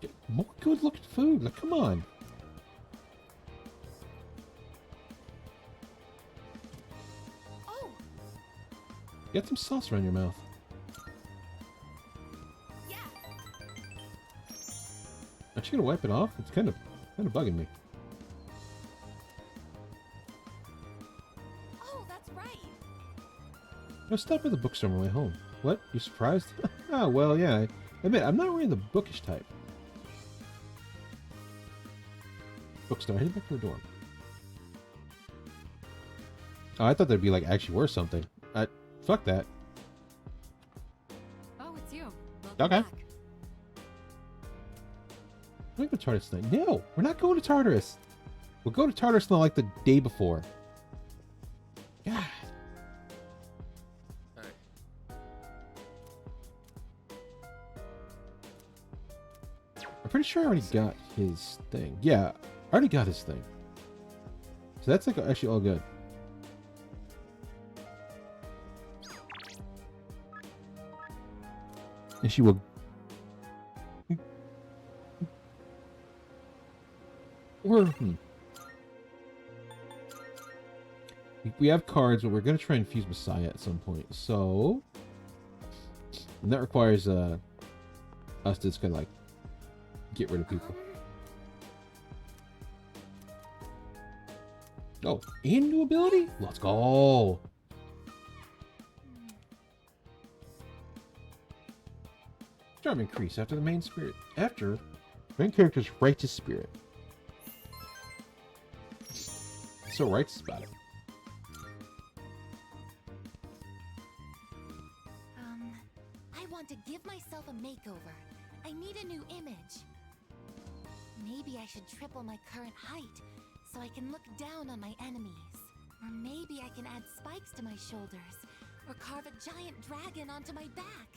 Get more good looking food. Like, come on. Get some sauce around your mouth. Yeah. Aren't you gonna wipe it off? It's kind of bugging me. Oh, that's right. I stopped at the bookstore on my way home. What? You surprised? Oh, well, yeah. I admit, I'm not really the bookish type. Bookstore, heading back to the dorm. Oh, I thought there'd be like actually worth something. Fuck that. Oh, it's you. Okay. We're going to Tartarus tonight. No, we're not going to Tartarus. We'll go to Tartarus like the day before. God. I'm pretty sure I already got his thing. Yeah, I already got his thing. So that's like actually all good. And she will. Or we have cards, but we're gonna try and fuse Messiah at some point. So, and that requires us to just kind of like get rid of people. Oh, and new ability? Let's go. Charm increase after the main spirit. After main character's righteous spirit. So righteous about it. I want to give myself a makeover. I need a new image. Maybe I should triple my current height so I can look down on my enemies. Or maybe I can add spikes to my shoulders or carve a giant dragon onto my back.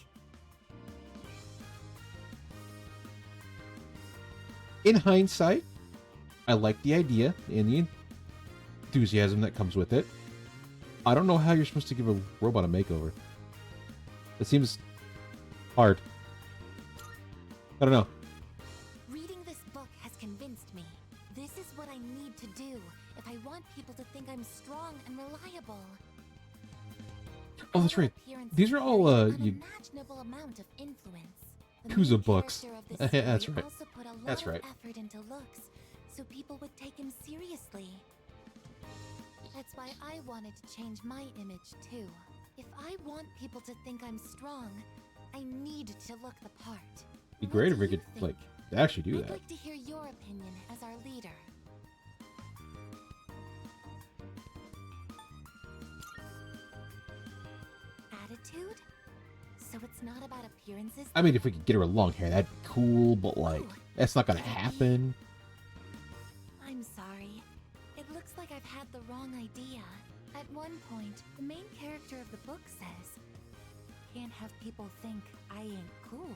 In hindsight, I like the idea and the enthusiasm that comes with it. I don't know how you're supposed to give a robot a makeover. It seems hard. I don't know. Reading this book has convinced me. This is what I need to do if I want people to think I'm strong and reliable. Oh, that's right. These are all unimaginable amount of influence. The Kuza main books. character of this That's story right. also put a lot That's of right. effort into looks, so people would take him seriously. That's why I wanted to change my image too. If I want people to think I'm strong, I need to look the part. It'd be great if we could like actually do I'd that. like to hear your opinion as our leader. Attitude? So it's not about appearances? I mean, if we could get her long hair, that'd be cool. But like, that's not gonna happen. I'm sorry. It looks like I've had the wrong idea. At one point, the main character of the book says, "Can't have people think I ain't cool."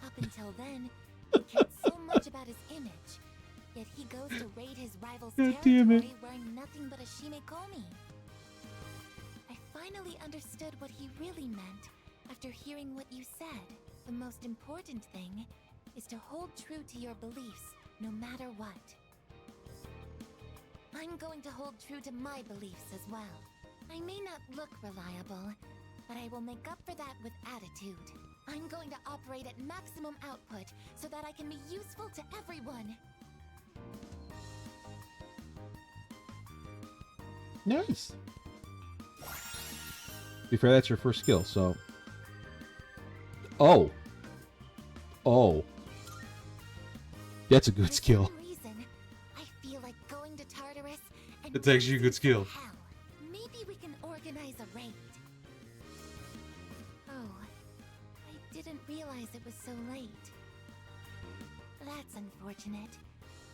Up until then, he cared so much about his image. Yet he goes to raid his rival's God damn it. territory wearing nothing but a shimekomi. I finally understood what he really meant after hearing what you said. The most important thing is to hold true to your beliefs, no matter what. I'm going to hold true to my beliefs as well. I may not look reliable, but I will make up for that with attitude. I'm going to operate at maximum output so that I can be useful to everyone. Nice. To be fair, that's your first skill, so. Oh. That's a good skill. For some reason, I feel like going to Tartarus and It's actually a good skill. hell. Maybe we can organize a raid. Oh, I didn't realize it was so late. That's unfortunate.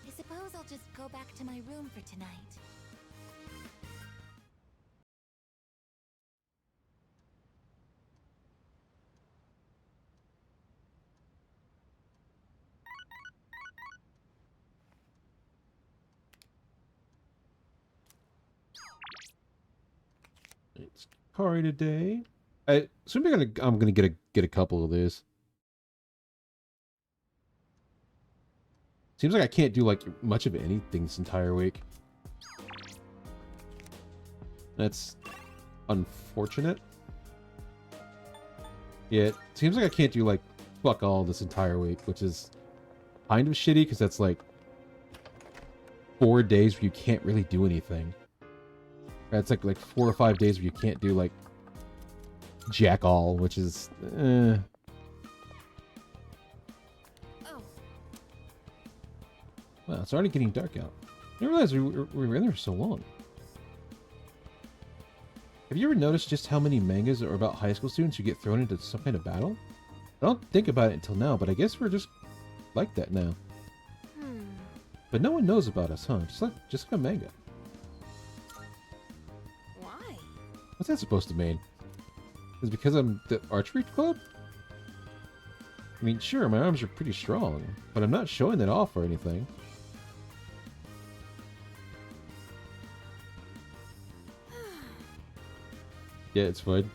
I suppose I'll just go back to my room for tonight. It's Kari today. I'm gonna get a couple of these. Seems like I can't do like much of anything this entire week. That's unfortunate. Yeah, it seems like I can't do like fuck all this entire week, which is kind of shitty because that's like 4 days where you can't really do anything. That's like 4 or 5 days where you can't do like jack all, which is Oh. Wow, it's already getting dark out. I didn't realize we were in there so long. Have you ever noticed just how many mangas are about high school students who get thrown into some kind of battle? I don't think about it until now, but I guess we're just like that now. But no one knows about us, huh? Just like a manga. Why? What's that supposed to mean? Is it because I'm the archery club? I mean, sure, my arms are pretty strong, but I'm not showing that off or anything. Yeah, it's fine.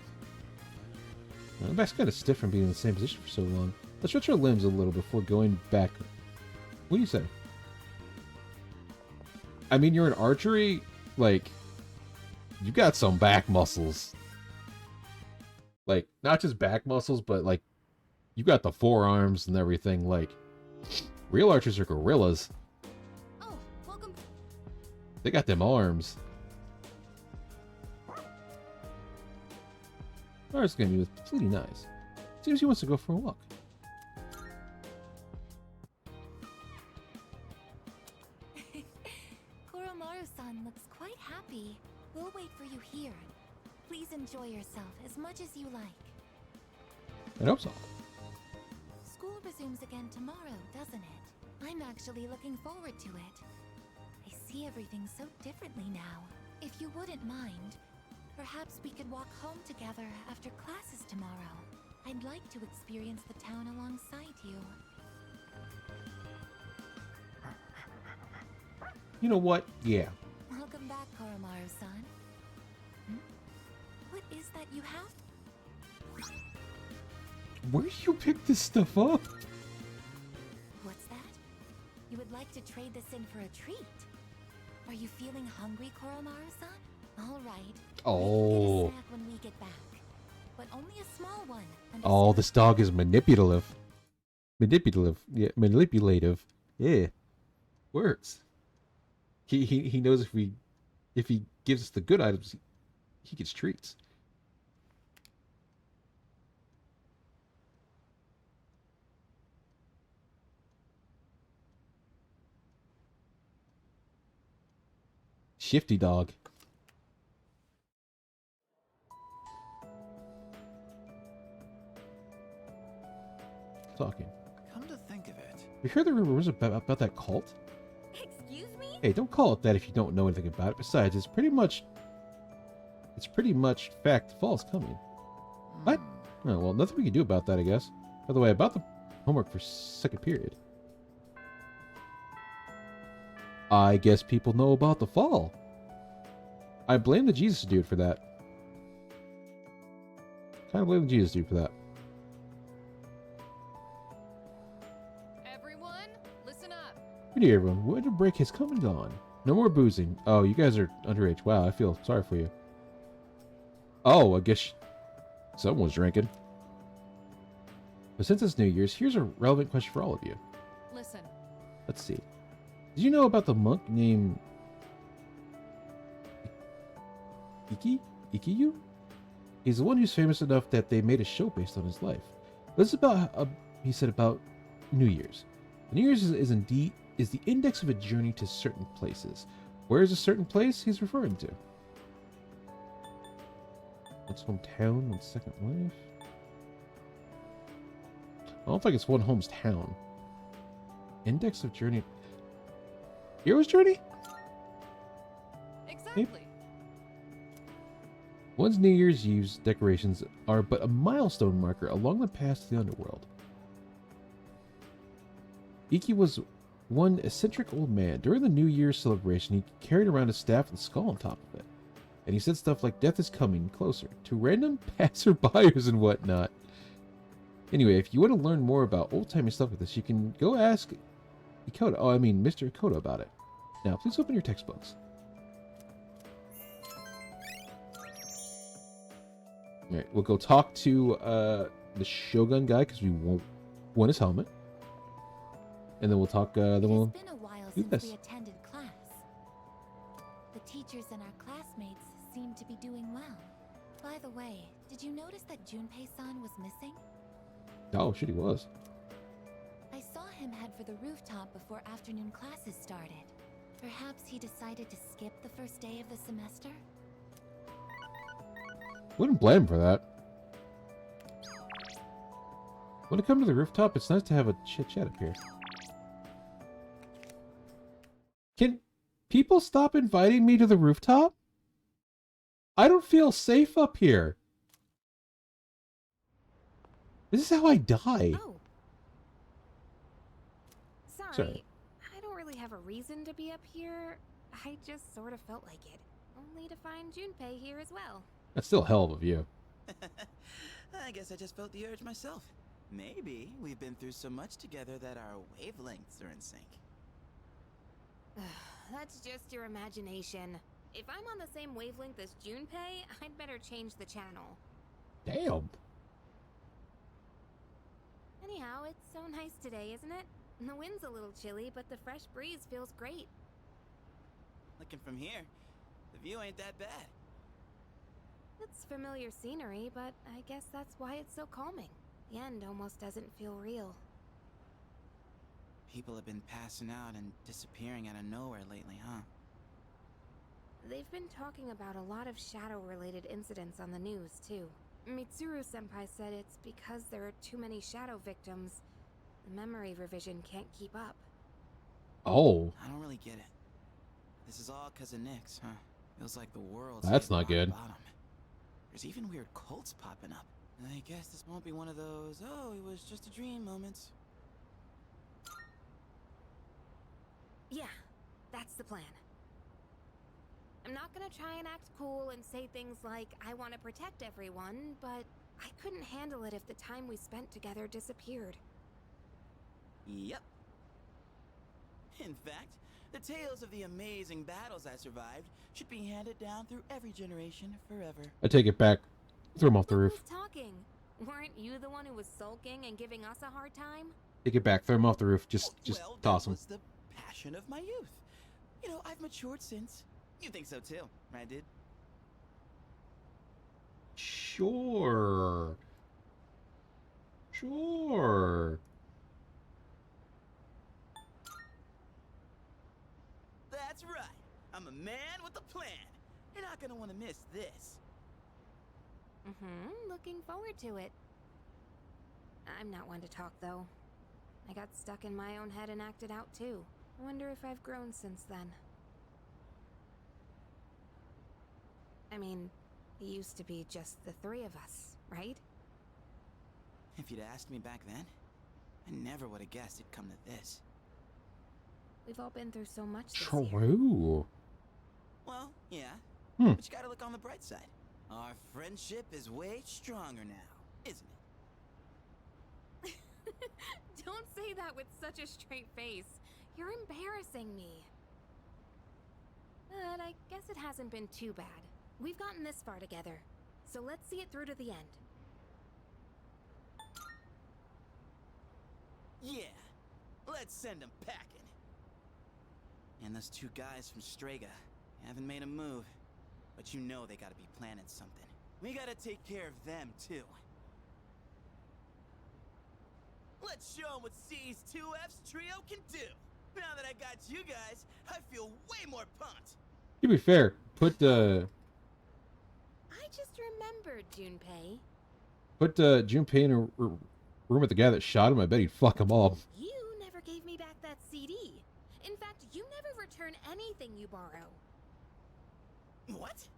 My back's kind of stiff from being in the same position for so long. Let's stretch our limbs a little before going back. What do you say? I mean, you're in archery, like, you got some back muscles. Like, not just back muscles, but, like, you got the forearms and everything. Like, real archers are gorillas. Oh, welcome. They got them arms. Ours game was pretty nice. Seems he wants to go for a walk. Koromaru-san looks quite happy. We'll wait for you here. Please enjoy yourself as much as you like. I hope so. School resumes again tomorrow, doesn't it? I'm actually looking forward to it. I see everything so differently now. If you wouldn't mind, perhaps we could walk home together after classes tomorrow. I'd like to experience the town alongside you. You know what? Yeah. Welcome back, Koromaru-san. What is that you have? Where do you pick this stuff up? What's that? You would like to trade this in for a treat? Are you feeling hungry, Koromaru-san? All right. Oh. We can get a snack when we get back. only a small one. Oh, this dog is manipulative. Manipulative. Yeah, manipulative. Yeah. Works. He knows if he gives us the good items, he gets treats. Shifty dog. Talking. Come to think of it. You heard the rumors about that cult? Excuse me? Hey, don't call it that if you don't know anything about it. Besides, it's pretty much fact fall's coming. What? Oh, well, nothing we can do about that, I guess. By the way, about the homework for second period. I guess people know about the fall. I blame the Jesus dude for that. Kind of blame the Jesus dude for that. Everyone, listen up. Good day, everyone. Winter break has come and gone. No more boozing. Oh, you guys are underage. Wow, I feel sorry for you. Oh, I guess someone's drinking. But since it's New Year's, here's a relevant question for all of you. Listen. Let's see. Did you know about the monk named Ikiyu? He's the one who's famous enough that they made a show based on his life. This is about, he said, about New Year's. New Year's is the index of a journey to certain places. Where is a certain place he's referring to? One's hometown, one's second life. I don't think it's one home's town. Index of journey. Hero's journey? Exactly. Maybe. One's New Year's Eve's decorations are but a milestone marker along the path to the underworld. Iki was one eccentric old man. During the New Year's celebration, he carried around a staff with a skull on top of it. And he said stuff like, "Death is coming closer," to random passerbyers and whatnot. Anyway, if you want to learn more about old-timey stuff like this, you can go ask Mr. Ikoto about it. Now, please open your textbooks. Alright, we'll go talk to the Shogun guy, because we want his helmet. And then we'll talk, then we'll It's been a while do since this. we attended class. The teachers and our classmates seem to be doing well. By the way, did you notice that Junpei-san was missing? Oh, shit, he was. I saw him head for the rooftop before afternoon classes started. Perhaps he decided to skip the first day of the semester? Wouldn't blame him for that. When it comes to the rooftop, it's nice to have a chit-chat up here. Can people stop inviting me to the rooftop? I don't feel safe up here. This is how I die. Oh. Sorry. Sorry. I don't really have a reason to be up here. I just sort of felt like it. Only to find Junpei here as well. That's still a hell of a view. I guess I just felt the urge myself. Maybe we've been through so much together that our wavelengths are in sync. That's just your imagination. If I'm on the same wavelength as Junpei, I'd better change the channel. Damn. Anyhow, it's so nice today, isn't it? The wind's a little chilly, but the fresh breeze feels great. Looking from here, the view ain't that bad. It's familiar scenery, but I guess that's why it's so calming. The end almost doesn't feel real. People have been passing out and disappearing out of nowhere lately, huh? They've been talking about a lot of shadow-related incidents on the news, too. Mitsuru-senpai said it's because there are too many shadow victims. The memory revision can't keep up. Oh. I don't really get it. This is all 'cause of Nyx, huh? Feels like the world's That's hit not rock good. bottom. There's even weird cults popping up. I guess this won't be one of those, oh, it was just a dream moments. Yeah, that's the plan. I'm not gonna try and act cool and say things like, I want to protect everyone, but I couldn't handle it if the time we spent together disappeared. Yep. In fact, the tales of the amazing battles I survived should be handed down through every generation forever. I take it back. Throw him off the roof. Who's talking? you the one who was sulking and giving us a hard time? Take it back. Throw him off the roof. Just well, toss that him. was the passion of my youth. You know, I've matured since. You think so too, right, dude? Sure. Sure. That's right. I'm a man with a plan. You're not gonna want to miss this. Looking forward to it. I'm not one to talk, though. I got stuck in my own head and acted out, too. I wonder if I've grown since then. I mean, it used to be just the three of us, right? If you'd asked me back then, I never would have guessed it'd come to this. We've all been through so much this year. True. Well, yeah. Hmm. But you gotta look on the bright side. Our friendship is way stronger now, isn't it? Don't say that with such a straight face. You're embarrassing me. But I guess it hasn't been too bad. We've gotten this far together, so let's see it through to the end. Yeah. Let's send them packing. And those two guys from Strega haven't made a move. But you know they gotta be planning something. We gotta take care of them, too. Let's show them what C's 2F's trio can do. Now that I got you guys, I feel way more pumped. To be fair, put I just remembered, Junpei. Junpei in a room with the guy that shot him. I bet he'd fuck them all. You never gave me back that CD. In fact, you never return anything you borrow. What?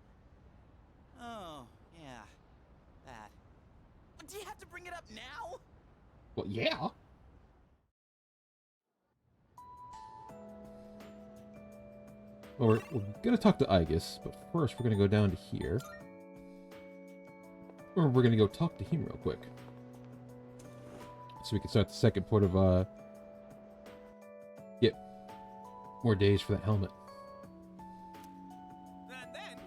Oh, yeah. That. Do you have to bring it up now? Well, yeah. Well, we're gonna talk to Aegis, but first we're gonna go down to here. Or we're gonna go talk to him real quick. So we can start the second port of, get more days for that helmet. And then...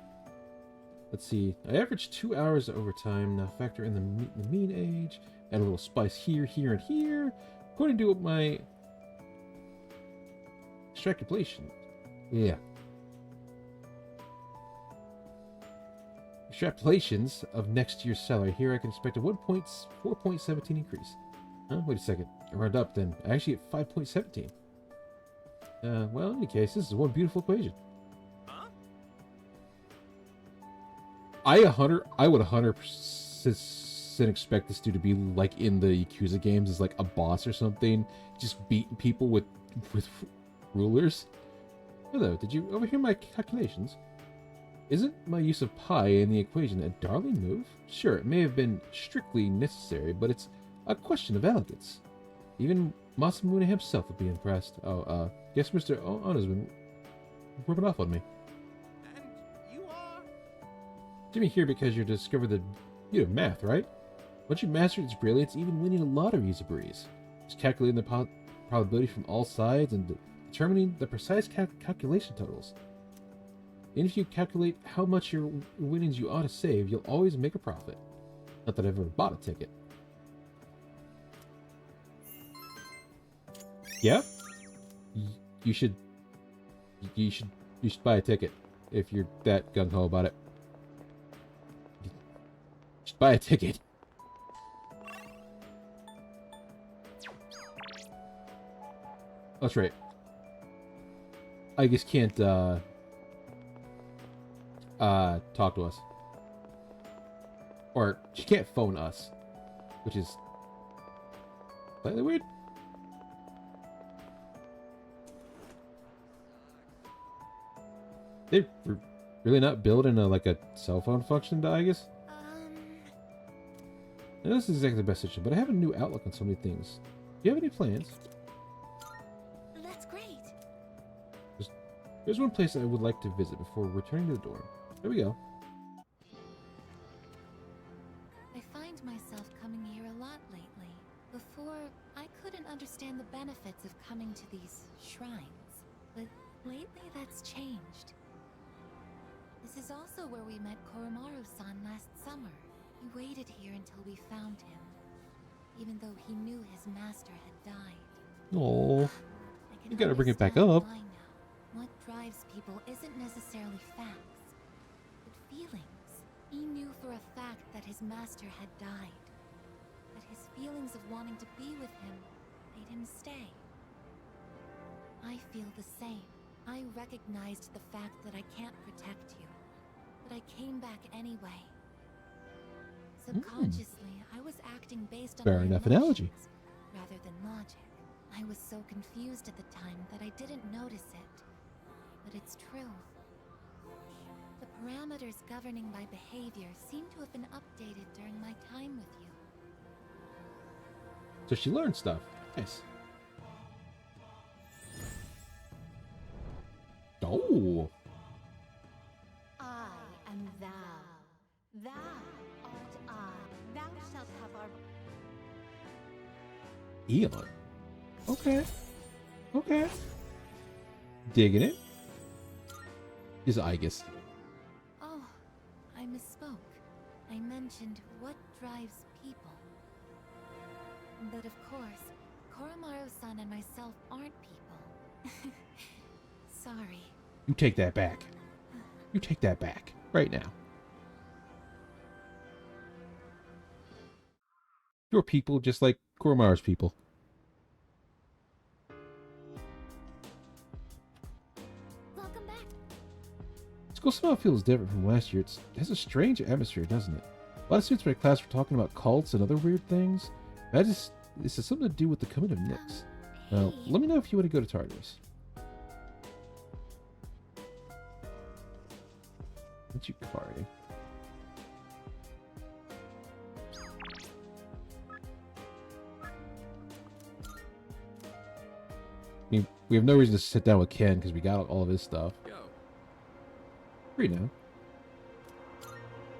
Let's see. I averaged 2 hours of overtime. Now factor in the mean age. Add a little spice here, here, and here. According to my extrapolation. Yeah. Extrapolations of next year's salary. Here I can expect a 4.17 increase. Huh? Wait a second. I round up then. I actually get 5.17. Well, in any case, this is one beautiful equation. Huh? I would 100% expect this dude to be like in the Yakuza games as like a boss or something, just beating people with rulers. Hello, did you overhear my calculations? Isn't my use of pi in the equation a darling move? Sure, it may have been strictly necessary, but it's a question of elegance. Even Masamune himself would be impressed. Oh, guess Mr. Ono's been rubbing off on me. And you are... Jimmy here because you discovered the beauty of math, right? Once you master its brilliance, even winning a lottery is a breeze. Just calculating the probability from all sides and determining the precise calculation totals. And if you calculate how much your winnings you ought to save, you'll always make a profit. Not that I've ever bought a ticket. Yeah? You should buy a ticket if you're that gung-ho about it. You should buy a ticket. That's right. I just can't talk to us. Or she can't phone us, which is slightly weird. They're really not building a cell phone function to Aegis? Now, this is exactly the best situation, but I have a new outlook on so many things. Do you have any plans? That's great. There's one place I would like to visit before returning to the dorm. There we go. I find myself coming here a lot lately. Before, I couldn't understand the benefits of coming to these shrines. But lately that's changed. This is also where we met Koromaru-san last summer. We waited here until we found him. his master had died. Oh, I can you gotta bring it back understand up. why now. What drives people isn't necessarily facts, but feelings. He knew for a fact that his master had died, but his feelings of wanting to be with him made him stay. I feel the same. I recognized the fact that I can't protect you, but I came back anyway. Subconsciously, I was acting based on Fair my enough emotions analogy. rather than logic. I was so confused at the time that I didn't notice it, but it's true. The parameters governing my behavior seem to have been updated during my time with you. So she learned stuff. Nice. Oh. I am thou. Thou art I. Thou shalt have our... Eon. Okay. Okay. Digging it. Is Igus. Oh, I misspoke. I mentioned what drives people. But of course, Koromaru-san and myself aren't people. Sorry. You take that back. You take that back. Right now. You're people just like Koromaru's people. Welcome back. School somehow feels different from last year. It has a strange atmosphere, doesn't it? A lot of students in my class were talking about cults and other weird things. This has something to do with the coming of Nyx. Now, let me know if you want to go to Tartarus. What you carding? I mean, we have no reason to sit down with Ken because we got all of his stuff. Go. Free now.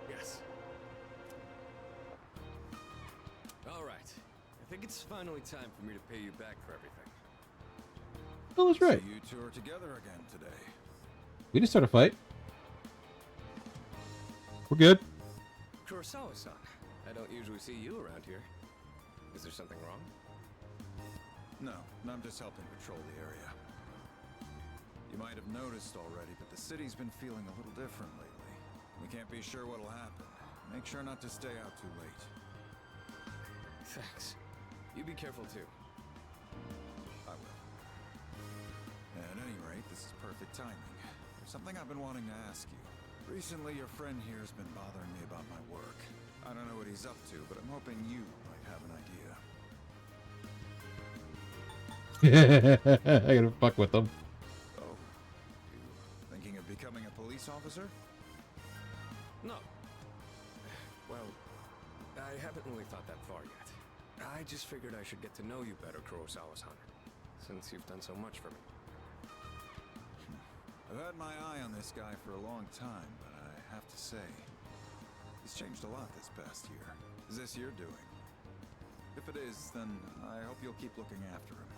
Yes. All right. I think it's finally time for me to pay you back for everything. Oh, that's right. So you two are together again today. We didn't start a fight. We're good. Kurosawa-san, I don't usually see you around here. Is there something wrong? No, I'm just helping patrol the area. You might have noticed already, but the city's been feeling a little different lately. We can't be sure what'll happen. Make sure not to stay out too late. Thanks. You be careful too. I will. At any rate, this is perfect timing. There's something I've been wanting to ask you. Recently, your friend here's been bothering me about my work. I don't know what he's up to, but I'm hoping you might have an idea. I gotta fuck with them. Oh, you thinking of becoming a police officer? No. Well, I haven't really thought that far yet. I just figured I should get to know you better, Kurosawa-san, since you've done so much for me. I've had my eye on this guy for a long time, but I have to say, he's changed a lot this past year. Is this your doing? If it is, then I hope you'll keep looking after him.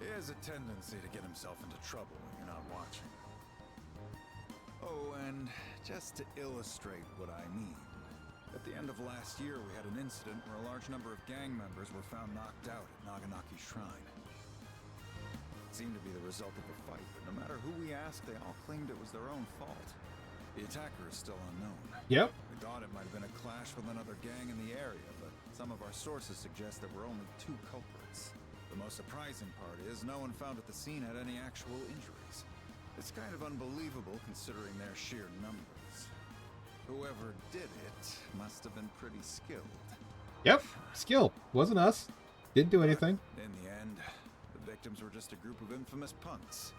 He has a tendency to get himself into trouble when you're not watching. Oh, and just to illustrate what I mean, at the end of last year we had an incident where a large number of gang members were found knocked out at Naganaki Shrine. It seemed to be the result of a fight, but no matter who we asked, they all claimed it was their own fault. The attacker is still unknown. Yep. We thought it might have been a clash with another gang in the area, but some of our sources suggest there were only 2 culprits. The most surprising part is no one found at the scene had any actual injuries. It's kind of unbelievable considering their sheer numbers. Whoever did it must have been pretty skilled. Yep. Skill. Wasn't us. Didn't do anything. In the end, the victims were just a group of infamous punks.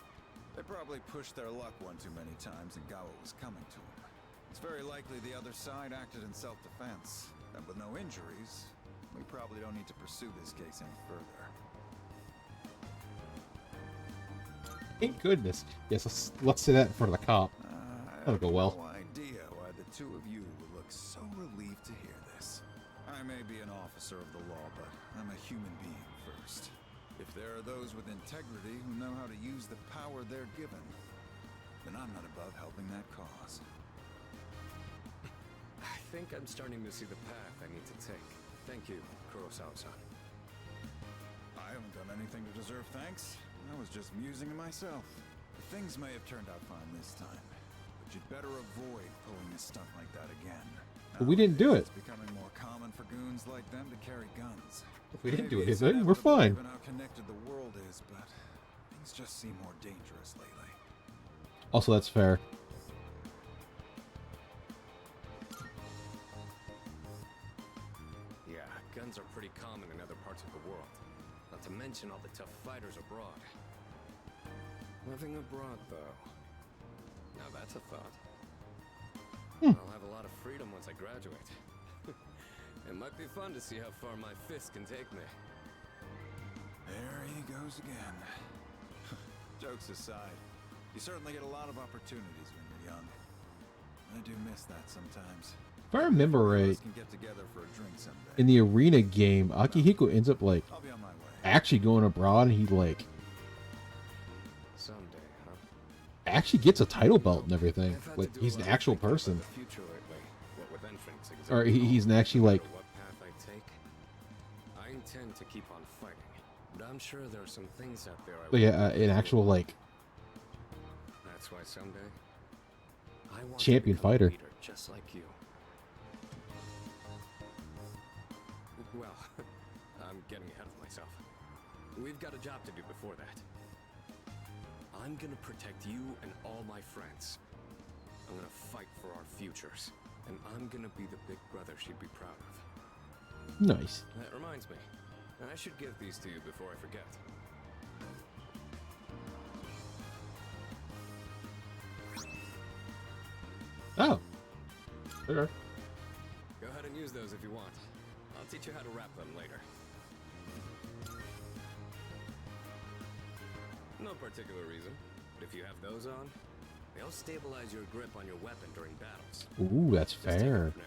They probably pushed their luck one too many times and got what was coming to them. It's very likely the other side acted in self-defense. And with no injuries, we probably don't need to pursue this case any further. Thank goodness. Yes, let's say that in front of the cop. That'll go well. I have no idea why the two of you would look so relieved to hear this. I may be an officer of the law, but I'm a human being first. If there are those with integrity who know how to use the power they're given, then I'm not above helping that cause. I think I'm starting to see the path I need to take. Thank you, Kurosawa-san. I haven't done anything to deserve thanks. I was just musing to myself. Things may have turned out fine this time, but you'd better avoid pulling a stunt like that again. But we didn't do it. It's becoming more common for goons like them to carry guns. If we didn't do Maybe it's anything, we're inevitable fine. given how connected the world is, but things just seem more dangerous lately. Also, that's fair. Yeah, guns are pretty common in other parts of the world. Not to mention all the tough fighters abroad. Living abroad, though. Now that's a thought. I'll have a lot of freedom once I graduate. It might be fun to see how far my fist can take me. There he goes again. Jokes aside, you certainly get a lot of opportunities when you're young. I do miss that sometimes. If I remember right, Can get together for a drink someday. in the arena game, Akihiko ends up like I'll be on my way. actually going abroad, and he like Someday, huh? actually gets a title belt and everything. I've had Like to do he's a an lot of actual thinking about person, the future lately, what with entrance or exams he's an actually no like matter what path I take, I intend to keep on fighting. But I'm sure there are some things out there I yeah, won't an actual like That's why someday I want champion to become a fighter. leader just like you. Well, I'm getting ahead of myself. We've got a job to do before that. I'm gonna protect you and all my friends. I'm gonna fight for our futures. And I'm gonna be the big brother she'd be proud of. Nice. That reminds me. I should give these to you before I forget. Oh, okay. Go ahead and use those if you want. I'll teach you how to wrap them later. No particular reason, but if you have those on, they'll stabilize your grip on your weapon during battles. Ooh, that's Just take fair. them for now.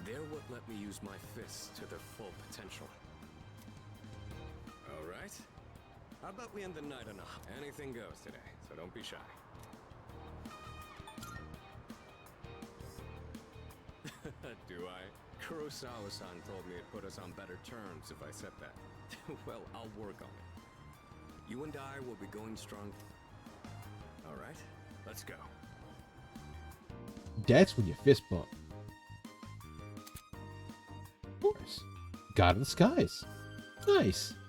They're what let me use my fists to their full potential. All right. How about we end the night on a anything goes today, so don't be shy. Do I? Kurosawa-san told me it put us on better terms if I said that. Well, I'll work on it. You and I will be going strong. All right, let's go. That's when you fist bump. Of course. God of the skies. Nice.